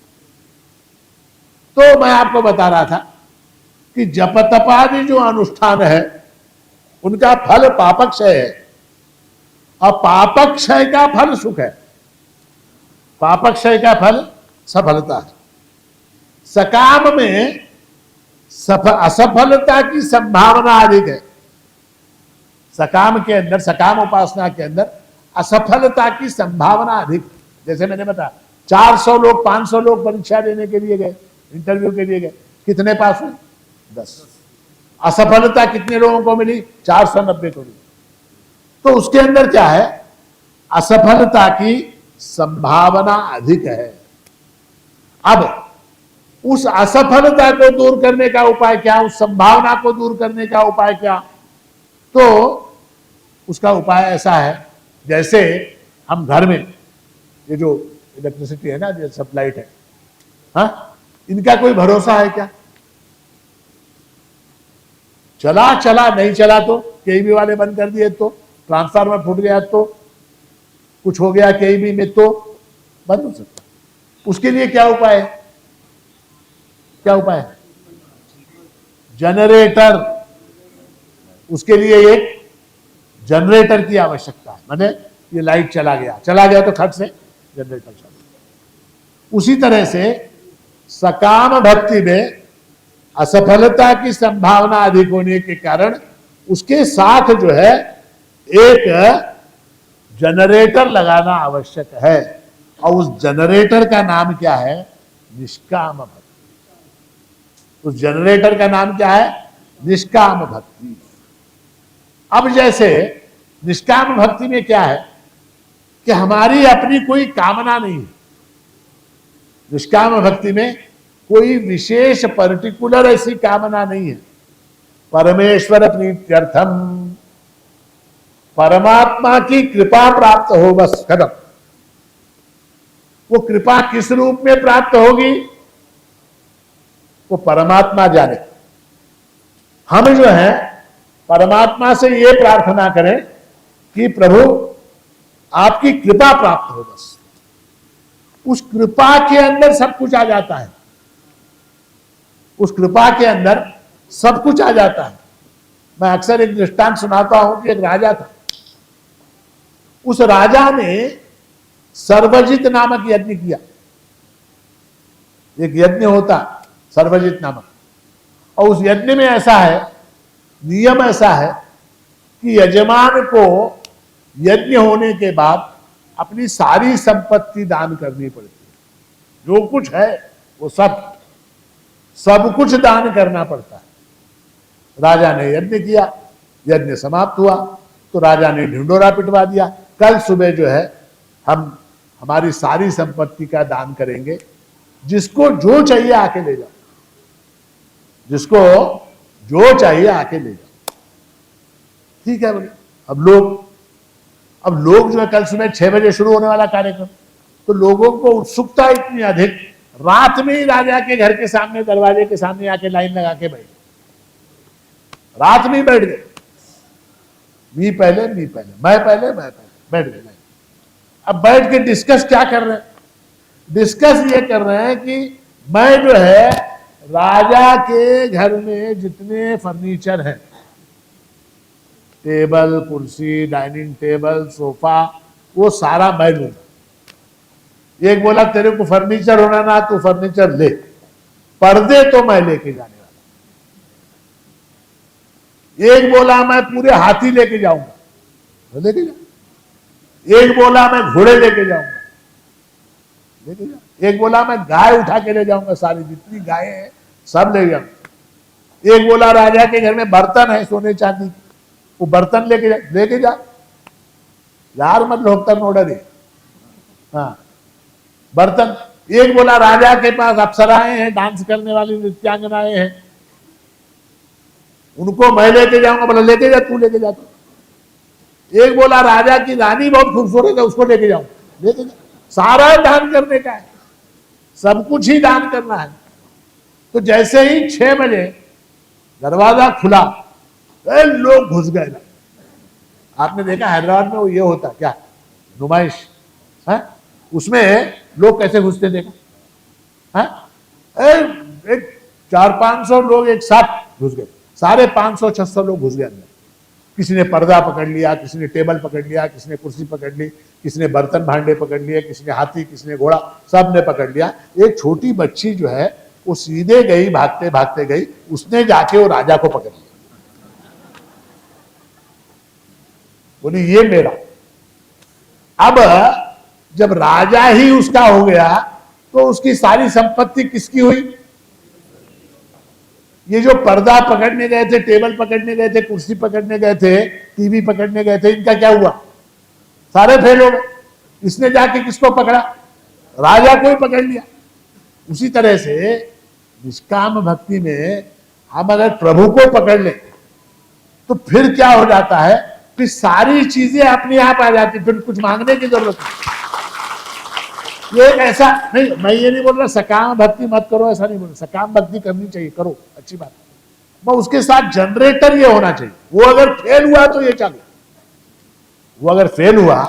S1: तो मैं आपको बता रहा था कि जप तपादि जो अनुष्ठान है, उनका फल पापक्षय है और पापक्षय का फल सुख है। पापक्षय का फल सफलता है। सकाम में असफलता की संभावना अधिक है। सकाम के अंदर, सकाम उपासना के अंदर असफलता की संभावना अधिक। जैसे मैंने बताया, 400 लोग, 500 लोग परीक्षा देने के लिए गए, इंटरव्यू के लिए गए, कितने पास हुए? 10। असफलता कितने लोगों को मिली? 490 को मिली। तो उसके अंदर क्या है? असफलता की संभावना अधिक है। अब उस असफलता को दूर करने का उपाय क्या? उस संभावना को दूर करने का उपाय क्या? तो उसका उपाय ऐसा है, जैसे हम घर में ये जो इलेक्ट्रिसिटी है ना, जो सप्लाइट है, हाँ, इनका कोई भरोसा है क्या? चला चला, नहीं चला तो, केईबी वाले बंद कर दिए तो, ट्रांसफार्मर फूट गया तो, कुछ हो गया केईबी में तो बंद हो सकता। उसके लिए क्या उपाय है? क्या उपाय है? जनरेटर। उसके लिए एक जनरेटर की आवश्यकता है। माने ये लाइट चला गया तो खट से जनरेटर चला। उसी तरह से सकाम भक्ति में असफलता की संभावना अधिक होने के कारण उसके साथ जो है एक जनरेटर लगाना आवश्यक है, और उस जनरेटर का नाम क्या है? निष्काम भक्ति। उस जनरेटर का नाम क्या है? निष्काम भक्ति। अब जैसे निष्काम भक्ति में क्या है कि हमारी अपनी कोई कामना नहीं है। निष्काम भक्ति में कोई विशेष पर्टिकुलर ऐसी कामना नहीं है। परमेश्वर प्रीत्यर्थम, परमात्मा की कृपा प्राप्त हो, बस खत्म। वो कृपा किस रूप में प्राप्त होगी वो परमात्मा जाने। हम जो है परमात्मा से ये प्रार्थना करें कि प्रभु आपकी कृपा प्राप्त हो, बस। उस कृपा के अंदर सब कुछ आ जाता है। उस कृपा के अंदर सब कुछ आ जाता है। मैं अक्सर एक दृष्टांत सुनाता हूं कि एक राजा था। उस राजा ने सर्वजित नामक यज्ञ किया। एक यज्ञ होता सर्वजित नामक, और उस यज्ञ में ऐसा है, नियम ऐसा है कि यजमान को यज्ञ होने के बाद अपनी सारी संपत्ति दान करनी पड़ती है। जो कुछ है वो सब कुछ दान करना पड़ता है। राजा ने यज्ञ किया, यज्ञ समाप्त हुआ तो राजा ने ढिंडोरा पिटवा दिया, कल सुबह जो है हम हमारी सारी संपत्ति का दान करेंगे, जिसको जो चाहिए आके ले जाओ, जिसको जो चाहिए आके ले जाओ। ठीक है बोले। अब लोग जो है कल सुबह 6 बजे शुरू होने वाला कार्यक्रम, तो लोगों को उत्सुकता इतनी अधिक, रात में ही राजा के घर के सामने, दरवाजे के सामने आके लाइन लगा के बैठ, रात में ही बैठ गए। मैं पहले बैठ गए। अब बैठ के डिस्कस क्या कर रहे हैं? डिस्कस ये कर रहे हैं कि मैं जो है राजा के घर में जितने फर्नीचर हैं, टेबल, कुर्सी, डाइनिंग टेबल, सोफा, वो सारा मैं लूंगा। एक बोला तेरे को फर्नीचर होना ना, तू फर्नीचर ले, पर्दे तो मैं लेके जाने वाला। एक बोला मैं पूरे हाथी लेके जाऊंगा, तो लेके जा। एक बोला मैं घोड़े लेके जाऊंगा, लेके जा। एक बोला मैं गाय उठा के ले जाऊंगा, सारी जितनी गायें हैं सब ले जाऊंगा। एक बोला राजा के घर में बर्तन है सोने चांदी, वो बर्तन लेके जा। यार मत लोकतन ऑर्डर है। हाँ, बर्तन। एक बोला राजा के पास अप्सराएं हैं, डांस करने वाली नृत्यांगनाएं हैं, उनको मैं लेके जाऊंगा। बोला लेके जा, तू लेके जा। तो एक बोला राजा की रानी बहुत खूबसूरत है, उसको लेके जाऊंगा, लेके जा। सारा दान करने का है, सब कुछ ही दान करना है। तो जैसे ही 6 बजे दरवाजा खुला, लोग घुस गए। आपने देखा हैदराबाद में वो ये होता क्या, नुमाइश है, उसमें लोग कैसे घुसते देखा है? एक 400-500 लोग एक साथ घुस गए, सारे 500-600 लोग घुस गए अंदर। किसी ने पर्दा पकड़ लिया, किसी ने टेबल पकड़ लिया, किसी ने कुर्सी पकड़ ली, किसी ने बर्तन भांडे पकड़ लिए, किसी ने हाथी, किसी ने घोड़ा, सब ने पकड़ लिया। एक छोटी बच्ची जो है वो सीधे गई, भागते भागते गई, उसने जाके वो राजा को पकड़ लिया। बोली ये मेरा। अब जब राजा ही उसका हो गया तो उसकी सारी संपत्ति किसकी हुई? ये जो पर्दा पकड़ने गए थे, टेबल पकड़ने गए थे, कुर्सी पकड़ने गए थे, टीवी पकड़ने गए थे, इनका क्या हुआ? सारे फेल हो गए। इसने जाके किसको पकड़ा? राजा को ही पकड़ लिया। उसी तरह से निष्काम भक्ति में हम अगर प्रभु को पकड़ ले तो फिर क्या हो जाता है, फिर सारी चीजें अपने आप आ जाती, फिर कुछ मांगने की जरूरत नहीं। ये ऐसा नहीं, मैं ये नहीं बोल रहा सकाम भक्ति मत करो, ऐसा नहीं बोल रहा। सकाम भक्ति करनी चाहिए, करो, अच्छी बात। मैं उसके साथ जनरेटर ये होना चाहिए। वो अगर फेल हुआ तो ये चालू, वो अगर फेल हुआ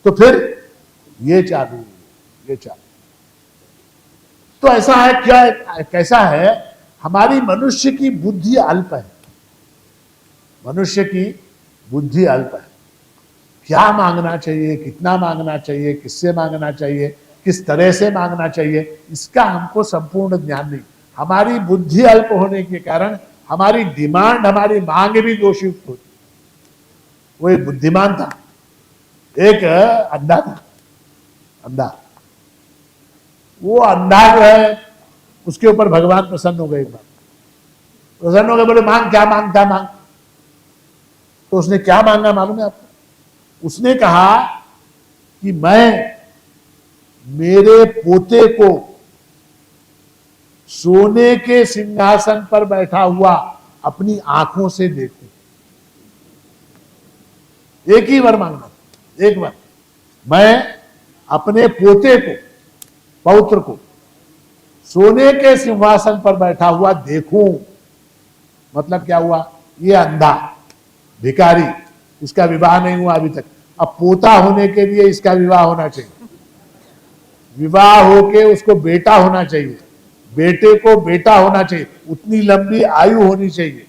S1: तो फिर ये चालू। तो ऐसा है क्या, कैसा है, हमारी मनुष्य की बुद्धि अल्प है। मनुष्य की बुद्धि अल्प है। क्या मांगना चाहिए, कितना मांगना चाहिए, किससे मांगना चाहिए, किस तरह से मांगना चाहिए, इसका हमको संपूर्ण ज्ञान नहीं। हमारी बुद्धि अल्प होने के कारण हमारी डिमांड, हमारी मांग भी दोषयुक्त होती। वो एक बुद्धिमान था, एक अंधा था, अंधा। वो अंधा जो है, उसके ऊपर भगवान प्रसन्न हो गए। एक बार प्रसन्न हो गए, बोले मांग, क्या मांगता मांग। तो उसने क्या मांगा मालूम है आपको? उसने कहा कि मैं मेरे पोते को सोने के सिंहासन पर बैठा हुआ अपनी आंखों से देखूं। एक ही बार मांगना, एक बार, मैं अपने पोते को, पौत्र को सोने के सिंहासन पर बैठा हुआ देखूं। मतलब क्या हुआ? ये अंधा भिखारी, इसका विवाह नहीं हुआ अभी तक। अब पोता होने के लिए इसका विवाह होना चाहिए, विवाह होके उसको बेटा होना चाहिए, बेटे को बेटा होना चाहिए, उतनी लंबी आयु होनी चाहिए।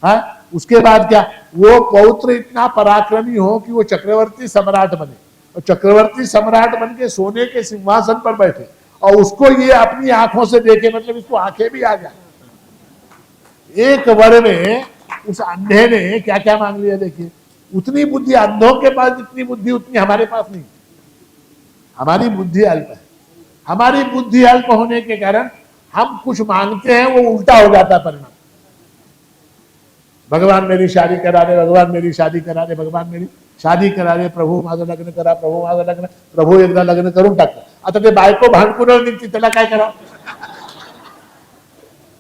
S1: हाँ, उसके बाद क्या, वो पौत्र इतना पराक्रमी हो कि वो चक्रवर्ती सम्राट बने, और चक्रवर्ती सम्राट बन के सोने के सिंहासन पर बैठे, और उसको ये अपनी आंखों से देखे, मतलब इसको आंखें भी आ जाए। एक वर में उस अंधे ने क्या क्या मांग लिया देखिए। उतनी बुद्धि अंधों के पास जितनी बुद्धि, उतनी हमारे पास नहीं। हमारी बुद्धि अल्प है। हमारी बुद्धि अल्प होने के कारण हम कुछ मांगते हैं, वो उल्टा हो जाता परिणाम। भगवान मेरी शादी करा दे, भगवान मेरी शादी करा दे, भगवान मेरी शादी करा दे, प्रभू माझं लग्न करा, प्रभू माझं लग्न, प्रभू एकदा लग्न करून टाकलं। आता ते बायको भांडकुदळ निघते, त्याला काय करावं?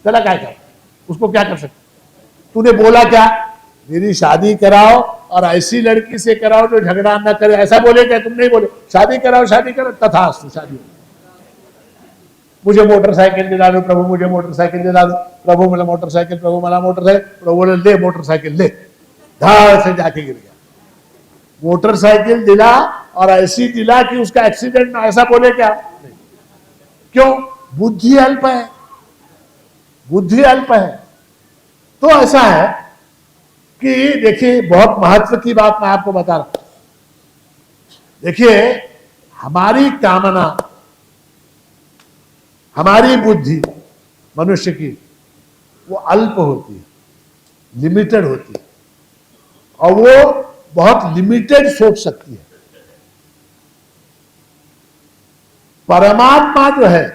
S1: त्याला काय करावं? उसको क्या कर सकते? तूने बोला क्या? मेरी शादी कराओ और ऐसी लड़की से कराओ जो झगड़ा ना करे, ऐसा बोले क्या? तुम नहीं बोले शादी कराओ, शादी करो, तथास्तु, शादी हो। मुझे मोटरसाइकिल दिला दो प्रभु, मुझे मोटरसाइकिल दिला दो प्रभु, मला मोटरसाइकिल, प्रभु मला मोटरसाइकिल, प्रभु बोले ले मोटरसाइकिल ले, धाड़ से जाके गिर गया। मोटरसाइकिल दिला और ऐसी दिला कि उसका एक्सीडेंट ना, ऐसा बोले क्या? नहीं। क्यों? बुद्धि अल्प है, बुद्धि अल्प है। तो ऐसा है कि देखिए, बहुत महत्व की बात मैं आपको बता रहा हूं। देखिए, हमारी कामना, हमारी बुद्धि मनुष्य की वो अल्प होती है, लिमिटेड होती है, और वो बहुत लिमिटेड सोच सकती है। परमात्मा जो है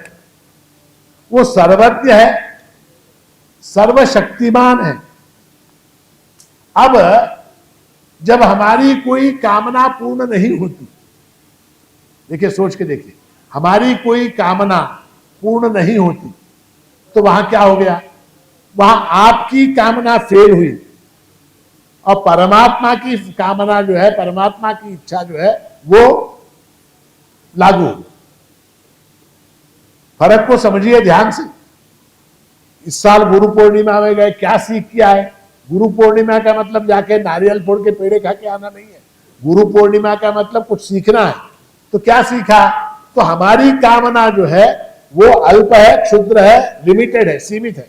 S1: वो सर्वज्ञ है, सर्वशक्तिमान है। अब जब हमारी कोई कामना पूर्ण नहीं होती, देखिए सोच के देखिए, हमारी कोई कामना पूर्ण नहीं होती, तो वहां क्या हो गया? वहां आपकी कामना फेल हुई, और परमात्मा की कामना जो है, परमात्मा की इच्छा जो है, वो लागू हो। फर्क को समझिए ध्यान से। इस साल गुरु पूर्णिमा में गए, क्या सीख के आए? गुरु पूर्णिमा का मतलब जाके नारियल फोड़ के पेड़े खा के आना नहीं है। गुरु पूर्णिमा का मतलब कुछ सीखना है। तो क्या सीखा? तो हमारी कामना जो है वो अल्प है, क्षुद्र है, लिमिटेड है, सीमित है।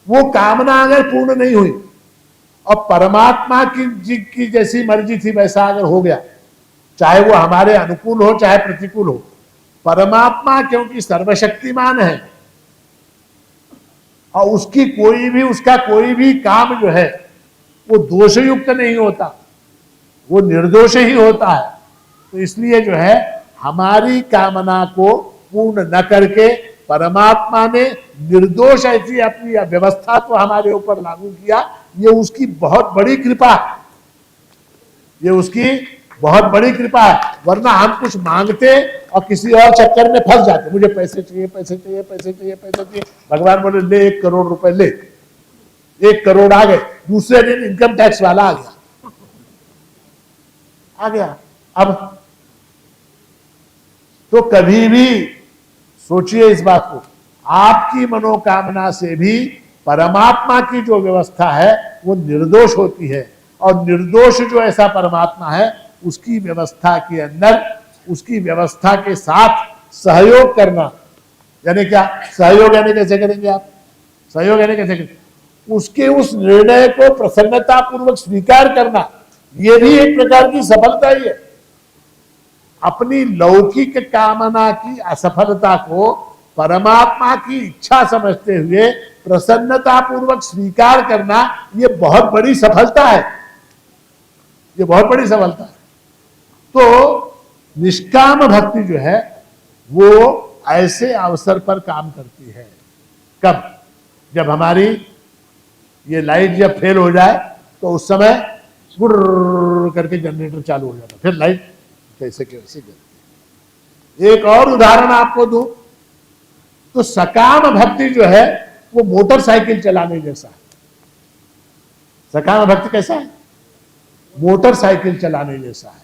S1: वो कामना अगर पूर्ण नहीं हुई और परमात्मा की जैसी मर्जी थी वैसा अगर हो गया, चाहे वो हमारे अनुकूल हो चाहे प्रतिकूल हो, परमात्मा क्योंकि सर्वशक्तिमान है और उसका कोई भी काम जो है वो दोषयुक्त नहीं होता, वो निर्दोष ही होता है। तो इसलिए जो है हमारी कामना को पूर्ण न करके परमात्मा ने निर्दोष ऐसी अपनी व्यवस्था तो हमारे ऊपर लागू किया। ये उसकी बहुत बड़ी कृपा है, ये उसकी बहुत बड़ी कृपा है। वरना हम कुछ मांगते और किसी और चक्कर में फंस जाते, मुझे पैसे चाहिए, पैसे चाहिए, पैसे चाहिए, पैसे चाहिए। भगवान बोले ले 1 करोड़ रुपए ले, 1 करोड़ आ गए, दूसरे दिन इनकम टैक्स वाला आ गया। अब तो कभी भी सोचिए इस बात को, आपकी मनोकामना से भी परमात्मा की जो व्यवस्था है वो निर्दोष होती है, और निर्दोष जो ऐसा परमात्मा है उसकी व्यवस्था के अंदर, उसकी व्यवस्था के साथ सहयोग करना, यानी क्या सहयोग, यानी कैसे करेंगे आप सहयोग, यानी कैसे करेंगे? उसके उस निर्णय को प्रसन्नता पूर्वक स्वीकार करना, यह भी एक प्रकार की सफलता ही है। अपनी लौकिक कामना की असफलता को परमात्मा की इच्छा समझते हुए प्रसन्नता पूर्वक स्वीकार करना, ये बहुत बड़ी सफलता है, ये बहुत बड़ी सफलता है। तो निष्काम भक्ति जो है वो ऐसे अवसर पर काम करती है। कब? जब हमारी ये लाइट जब फेल हो जाए तो उस समय गुर्र करके जनरेटर चालू हो जाता, फिर लाइट कैसे कैसे करती। एक और उदाहरण आपको दूं तो सकाम भक्ति जो है वो मोटरसाइकिल चलाने जैसा है। सकाम भक्ति कैसा है? मोटरसाइकिल चलाने जैसा है।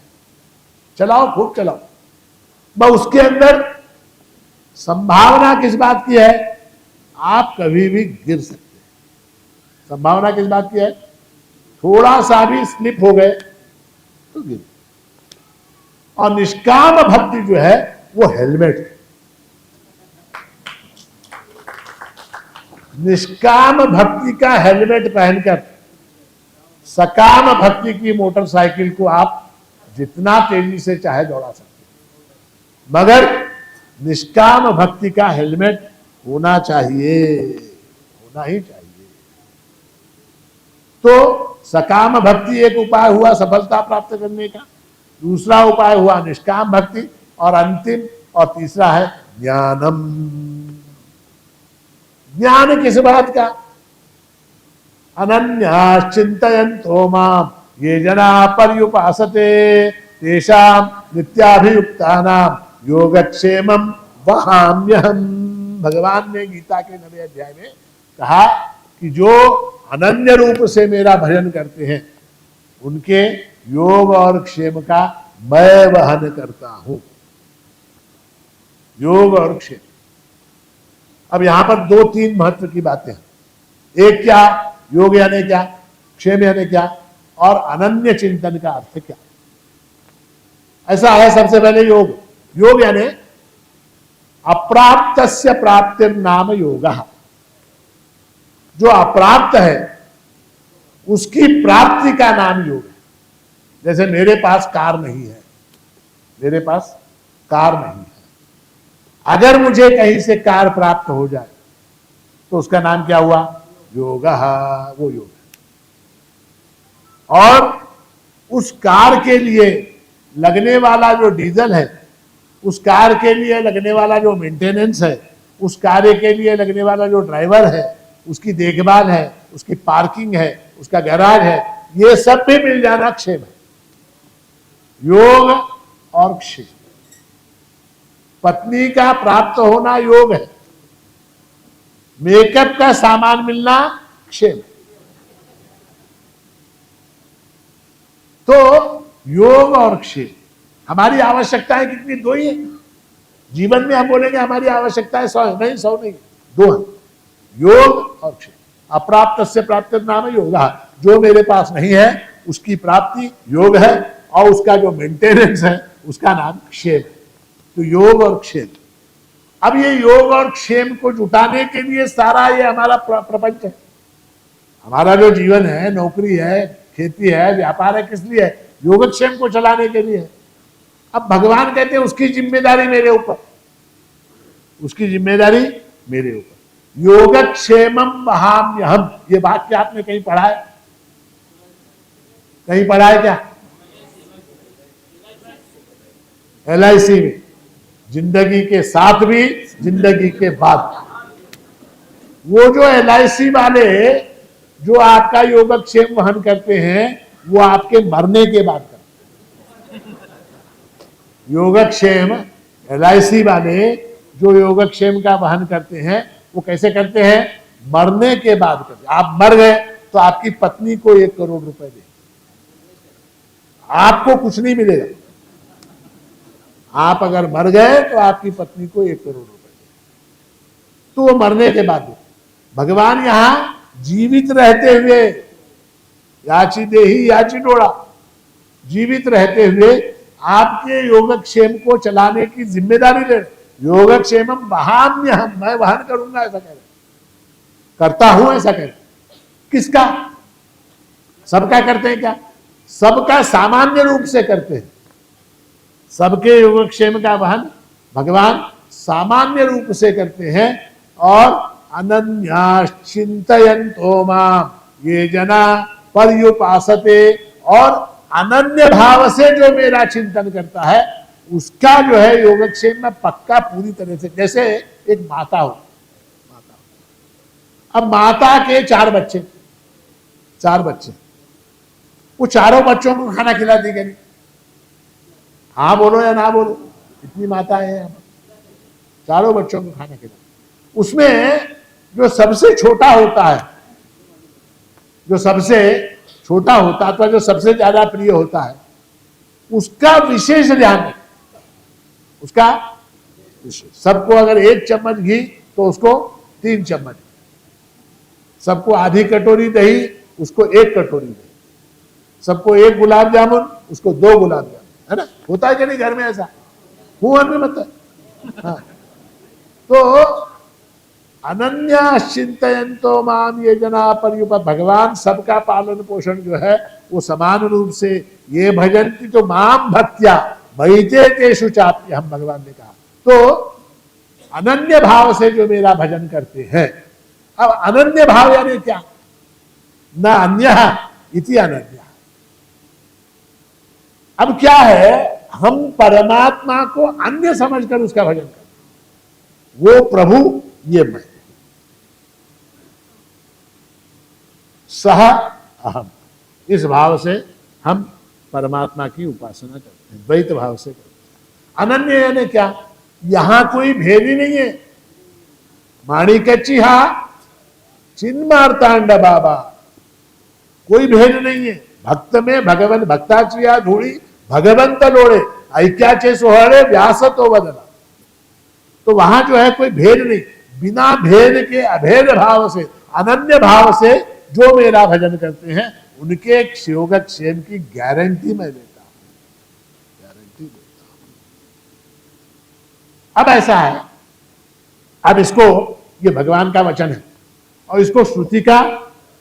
S1: चलाओ, खूब चलाओ, बस उसके अंदर संभावना किस बात की है? आप कभी भी गिर सकते हैं। संभावना किस बात की है? थोड़ा सा भी स्लिप हो गए तो गिर। और निष्काम भक्ति जो है वो हेलमेट है। निष्काम भक्ति का हेलमेट पहनकर सकाम भक्ति की मोटरसाइकिल को आप जितना तेजी से चाहे दौड़ा सकते हैं, मगर निष्काम भक्ति का हेलमेट होना चाहिए, होना ही चाहिए। तो सकाम भक्ति एक उपाय हुआ सफलता प्राप्त करने का, दूसरा उपाय हुआ निष्काम भक्ति, और अंतिम और तीसरा है ज्ञानम। ज्ञान किस बात का? अनन्याश्चिन्तयन्तो माम ये जना पर्युपासते तेषां नित्याभियुक्तानां योगक्षेमं वहाम्यहम्। भगवान ने गीता के 9वें अध्याय में कहा कि जो अनन्य रूप से मेरा भजन करते हैं उनके योग और क्षेम का मैं वहन करता हूं। योग और क्षेम। अब यहां पर 2-3 महत्व की बातें हैं। एक क्या? योग यानी क्या? क्षेम यानी क्या? और अनन्य चिंतन का अर्थ क्या? ऐसा है, सबसे पहले योग। योग यानी अप्राप्तस्य प्राप्तिर् नाम योगः। जो अप्राप्त है उसकी प्राप्ति का नाम योग है। जैसे मेरे पास कार नहीं है, मेरे पास कार नहीं है, अगर मुझे कहीं से कार प्राप्त हो जाए तो उसका नाम क्या हुआ? योगः, वो योग है। और उस कार के लिए लगने वाला जो डीजल है, उस कार के लिए लगने वाला जो मेंटेनेंस है, उस कार के लिए लगने वाला जो ड्राइवर है, उसकी देखभाल है, उसकी पार्किंग है, उसका गैराज है, ये सब भी मिल जाना क्षेम है। योग और क्षेम। पत्नी का प्राप्त होना योग है, मेकअप का सामान मिलना क्षेम है। तो योग और क्षेम। हमारी आवश्यकताएं कितनी? 2 ही है जीवन में। हम बोलेंगे हमारी आवश्यकताएं 100 है, नहीं 100 नहीं, 2 है, योग और क्षेम। अप्राप्तस्य प्राप्तिर् नाम योगः। जो मेरे पास नहीं है उसकी प्राप्ति योग है, और उसका जो मेंटेनेंस है उसका नाम क्षेम है। तो योग और क्षेम। अब ये योग और क्षेम को जुटाने के लिए सारा ये हमारा प्रपंच है। हमारा जो जीवन है, नौकरी है, खेती है, व्यापार है, किस लिए है? योगक्षेम को चलाने के लिए। अब भगवान कहते हैं उसकी जिम्मेदारी मेरे ऊपर, उसकी जिम्मेदारी मेरे ऊपर। योगक्षेमम वहाम्यहम्। ये वाक्य आपने कहीं पढ़ा है? कहीं पढ़ा है क्या? LIC में। जिंदगी के साथ भी, जिंदगी के बाद। वो जो LIC वाले जो आपका योगक्षेम वहन करते हैं वो आपके मरने के बाद करते हैं। योगक्षेम LIC वाले जो योगक्षेम का वहन करते हैं वो कैसे करते हैं? मरने के बाद करते हैं। आप मर गए तो आपकी पत्नी को 1 करोड़ रुपए दे, आपको कुछ नहीं मिलेगा। आप अगर मर गए तो आपकी पत्नी को 1 करोड़ रुपए दे, तो वो मरने के बाद दे। भगवान यहां जीवित रहते हुए, याची देही याची डोड़ा, जीवित रहते हुए आपके योगक्षेम को चलाने की जिम्मेदारी ले। योगक्षेमम वहाम्यहम्। मैं वहन करूंगा, ऐसा कह रहे, करता हूं, ऐसा कह रहे। किसका? सबका करते हैं क्या? सबका सामान्य रूप से करते हैं, सबके योगक्षेम का वहन भगवान सामान्य रूप से करते हैं। और अनन्याश्चिन्तयन्तो माम ये जना पर्युपासते, और अनन्य भाव से जो मेरा चिंतन करता है उसका जो है योगक्षेम में पक्का पूरी तरह से। जैसे एक माता हो, अब माता के चार बच्चे, वो चारों बच्चों को खाना खिला दी गई। हाँ बोलो या ना बोलो, इतनी माता है यहाँ पर, चारों बच्चों को खाना खिला। उसमें जो सबसे छोटा होता है, जो सबसे छोटा होता है अथवा जो सबसे ज्यादा प्रिय होता है, उसका विशेष ध्यान है, उसका विशेष। सबको अगर 1 चम्मच घी तो उसको 3 चम्मच, सबको आधी कटोरी दही उसको 1 कटोरी दही, सबको 1 गुलाब जामुन उसको 2 गुलाब जामुन, है ना? होता है कि नहीं घर में ऐसा? हुआ में मत। हाँ। तो अनन्याश्चिन्तयन्तो माम ये जना पर्युपा, भगवान सबका पालन पोषण जो है वो समान रूप से ये भजन्ति तो माम भक्त्या मयिते तेषु चाप्य, हम भगवान ने कहा। तो अनन्य भाव से जो मेरा भजन करते हैं। अब अनन्य भाव यानी क्या? न अन्यः इति अनन्यः। अब क्या है, हम परमात्मा को अन्य समझकर उसका भजन करते हैं। वो प्रभु, ये मैं, सह अहम, इस भाव से हम परमात्मा की उपासना करते हैं, द्वैत भाव से करते हैं। अनन्य यानी क्या? यहां कोई भेद ही नहीं है। माणिकच्ची हा चिन्मार्तांड बाबा, कोई भेद नहीं है। भक्त में भगवन भक्ताचिया धूड़ी भगवंत लोड़े ऐक्याचे सोहरे व्यास तो बदला। तो वहां जो है कोई भेद नहीं, बिना भेद के अभेद भाव से, अनन्य भाव से जो मेरा भजन करते हैं उनके योगक्षेम की गारंटी मैं देता हूं, गारंटी देता हूं। अब ऐसा है, अब इसको, ये भगवान का वचन है और इसको श्रुति का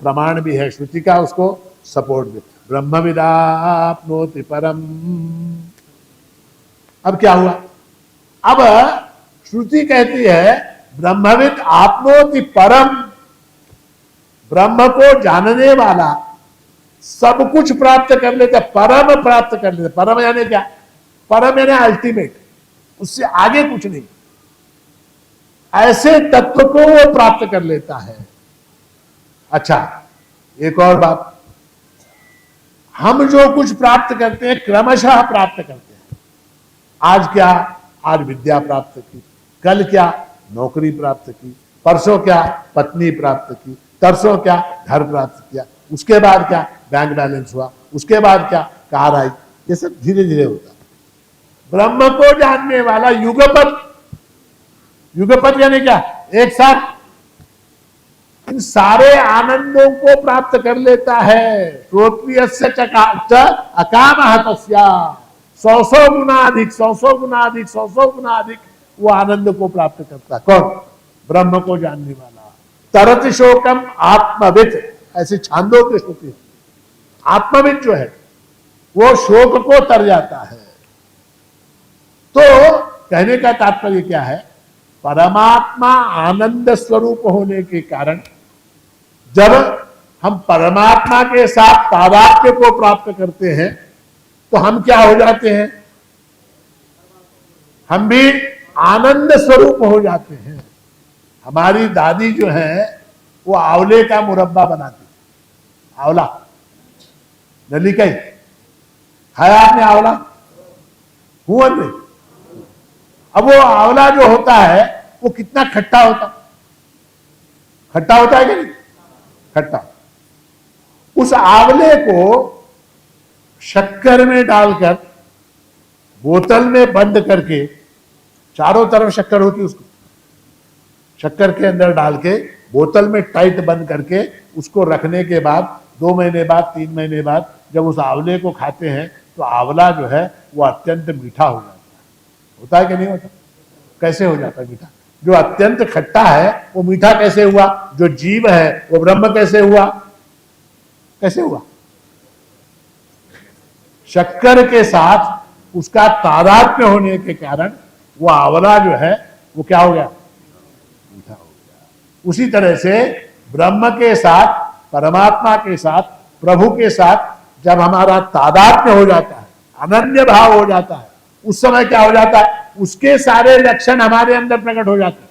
S1: प्रमाण भी है, श्रुति का उसको सपोर्ट भी। ब्रह्मविदाप्नोति परम। अब क्या हुआ? अब श्रुति कहती है ब्रह्मविद आपनोति परम, ब्रह्म को जानने वाला सब कुछ प्राप्त कर लेता, परम प्राप्त कर लेता। परम यानी क्या? परम यानी अल्टीमेट, उससे आगे कुछ नहीं। ऐसे तत्व को वो प्राप्त कर लेता है। अच्छा, एक और बात, हम जो कुछ प्राप्त करते हैं क्रमशः प्राप्त करते हैं। आज क्या? आज विद्या प्राप्त की, कल क्या? नौकरी प्राप्त की, परसों क्या? पत्नी प्राप्त की, तरसों क्या? घर प्राप्त किया, उसके बाद क्या? बैंक बैलेंस हुआ, उसके बाद क्या? कार आई। ये सब धीरे धीरे होता है। ब्रह्म को जानने वाला युगपत, युगपत यानी क्या? एक साथ इन सारे आनंदों को प्राप्त कर लेता है। श्रोत्रियस्य अकामः तस्या, 100 गुना अधिक, 100 गुना अधिक, 100 गुना अधिक वो आनंद को प्राप्त करता है। कौन? ब्रह्म को जानने वाला। तरत शोकम आत्मविद, ऐसे छांदों की श्रुति। आत्मविद जो है वो शोक को तर जाता है। तो कहने का तात्पर्य क्या है? परमात्मा आनंद स्वरूप होने के कारण जब हम परमात्मा के साथ तादात्म्य को प्राप्त करते हैं तो हम क्या हो जाते हैं? हम भी आनंद स्वरूप हो जाते हैं। हमारी दादी जो है वो आंवले का मुरब्बा बनाती, आंवला, नलिकाई खाया आपने आंवला? हुआ नहीं? अब वो आंवला जो होता है वो कितना खट्टा होता, खट्टा होता है कि नहीं? खट्टा। उस आंवले को शक्कर में डालकर बोतल में बंद करके, चारों तरफ शक्कर होती, उसको शक्कर के अंदर डाल के बोतल में टाइट बंद करके उसको रखने के बाद 2 महीने बाद, 3 महीने बाद जब उस आंवले को खाते हैं तो आंवला जो है वो अत्यंत मीठा हो जाता है। होता है कि नहीं होता? कैसे हो जाता है मीठा? जो अत्यंत खट्टा है वो मीठा कैसे हुआ? जो जीव है वो ब्रह्म कैसे हुआ? कैसे हुआ? शक्कर के साथ उसका तादात्म्य होने के कारण वो आंवला जो है वो क्या हो गया, मीठा हो गया। उसी तरह से ब्रह्म के साथ, परमात्मा के साथ, प्रभु के साथ जब हमारा तादात्म्य हो जाता है, अनन्य भाव हो जाता है, उस समय क्या हो जाता है, उसके सारे लक्षण हमारे अंदर प्रकट हो जाते हैं।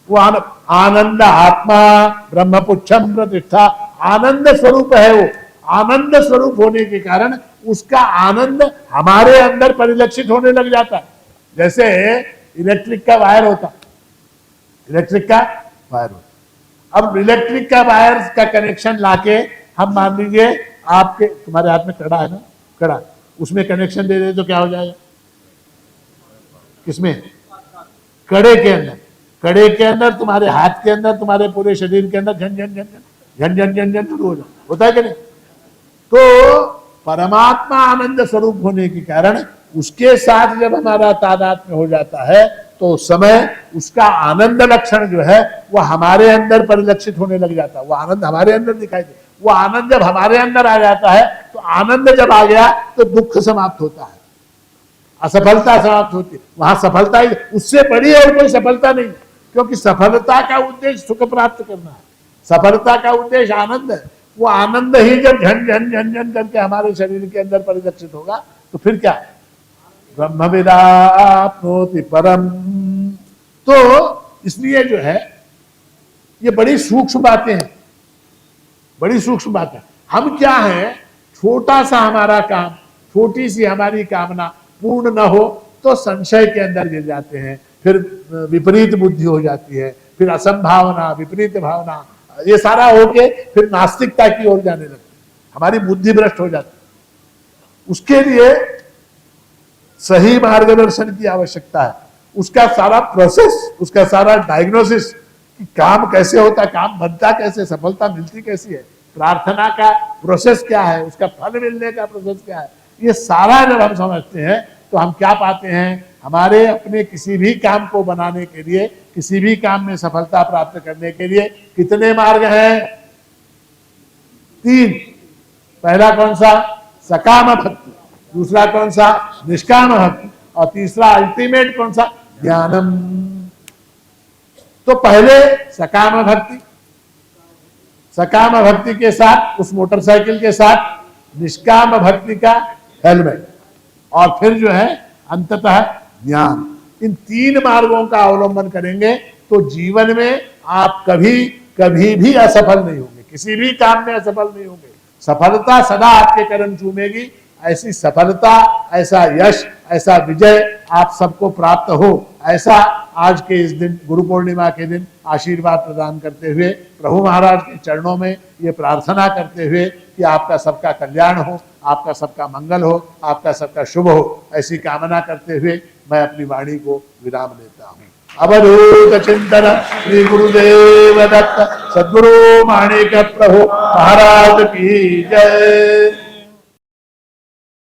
S1: वो आनंद आत्मा ब्रह्मपुच्छम प्रतिष्ठा, आनंद स्वरूप है वो। आनंद स्वरूप होने के कारण उसका आनंद हमारे अंदर परिलक्षित होने लग जाता है। जैसे इलेक्ट्रिक का वायर होता, इलेक्ट्रिक का वायर होता। अब इलेक्ट्रिक का वायर का कनेक्शन लाके हम मान लीजिए आपके, तुम्हारे हाथ में कड़ा है ना, कड़ा, उसमें कनेक्शन दे दे तो क्या हो जाएगा, किसमें, कड़े के अंदर। कड़े के अंदर, तुम्हारे हाथ के अंदर, तुम्हारे पूरे शरीर के अंदर झन झन झन झन झन झन झन शुरू हो जाए, होता है कि नहीं। तो परमात्मा आनंद स्वरूप होने के कारण उसके साथ जब हमारा तादात्म्य हो जाता है तो उस समय उसका आनंद लक्षण जो है वो हमारे अंदर परिलक्षित होने लग जाता है। वो आनंद हमारे अंदर दिखाई दे। वो आनंद जब हमारे अंदर आ जाता है तो आनंद जब आ गया तो दुख समाप्त होता है, असफलता समाप्त होती है। वहां सफलता ही, उससे बड़ी और कोई सफलता नहीं, क्योंकि सफलता का उद्देश्य सुख प्राप्त करना है, सफलता का उद्देश्य आनंद है। वो आनंद ही जब झन झन झन झन करके हमारे शरीर के अंदर परिलक्षित होगा तो फिर क्या, ब्रह्मविदाप्नोति परम। तो इसलिए जो है ये बड़ी सूक्ष्म बातें हैं, बड़ी सूक्ष्म बातें। हम क्या है, छोटा सा हमारा काम, छोटी सी हमारी कामना पूर्ण न हो तो संशय के अंदर गिर जाते हैं, फिर विपरीत बुद्धि हो जाती है, फिर असंभावना, विपरीत भावना, ये सारा होके फिर नास्तिकता की ओर जाने लगती है, हमारी बुद्धि भ्रष्ट हो जाती है। उसके लिए सही मार्गदर्शन की आवश्यकता है, उसका सारा प्रोसेस, उसका सारा डायग्नोसिस कि काम कैसे होता, काम बनता कैसे, सफलता मिलती कैसी है, प्रार्थना का प्रोसेस क्या है, उसका फल मिलने का प्रोसेस क्या है, ये सारा जब हम समझते हैं तो हम क्या पाते हैं, हमारे अपने किसी भी काम को बनाने के लिए, किसी भी काम में सफलता प्राप्त करने के लिए कितने मार्ग हैं, 3। पहला कौन सा, सकाम भक्ति, दूसरा कौन सा, निष्काम भक्ति, और तीसरा अल्टीमेट कौन सा, ज्ञानम। तो पहले सकाम भक्ति, सकाम भक्ति के साथ उस मोटरसाइकिल के साथ निष्काम भक्ति का हेलमेट, और फिर जो है अंततः ज्ञान। इन 3 मार्गों का अवलंबन करेंगे तो जीवन में आप कभी कभी भी असफल नहीं होंगे, किसी भी काम में असफल नहीं होंगे। सफलता सदा आपके कदम चूमेगी। ऐसी सफलता, ऐसा यश, ऐसा विजय आप सबको प्राप्त हो, ऐसा आज के इस दिन गुरु पूर्णिमा के दिन आशीर्वाद प्रदान करते हुए प्रभु महाराज के चरणों में ये प्रार्थना करते हुए कि आपका सबका कल्याण हो, आपका सबका मंगल हो, आपका सबका शुभ हो, ऐसी कामना करते हुए मैं अपनी वाणी को विराम देता हूँ। अवधूत चिंतन श्री गुरुदेव दत्त सद्गुरु माणिक प्रभु महाराज की जय।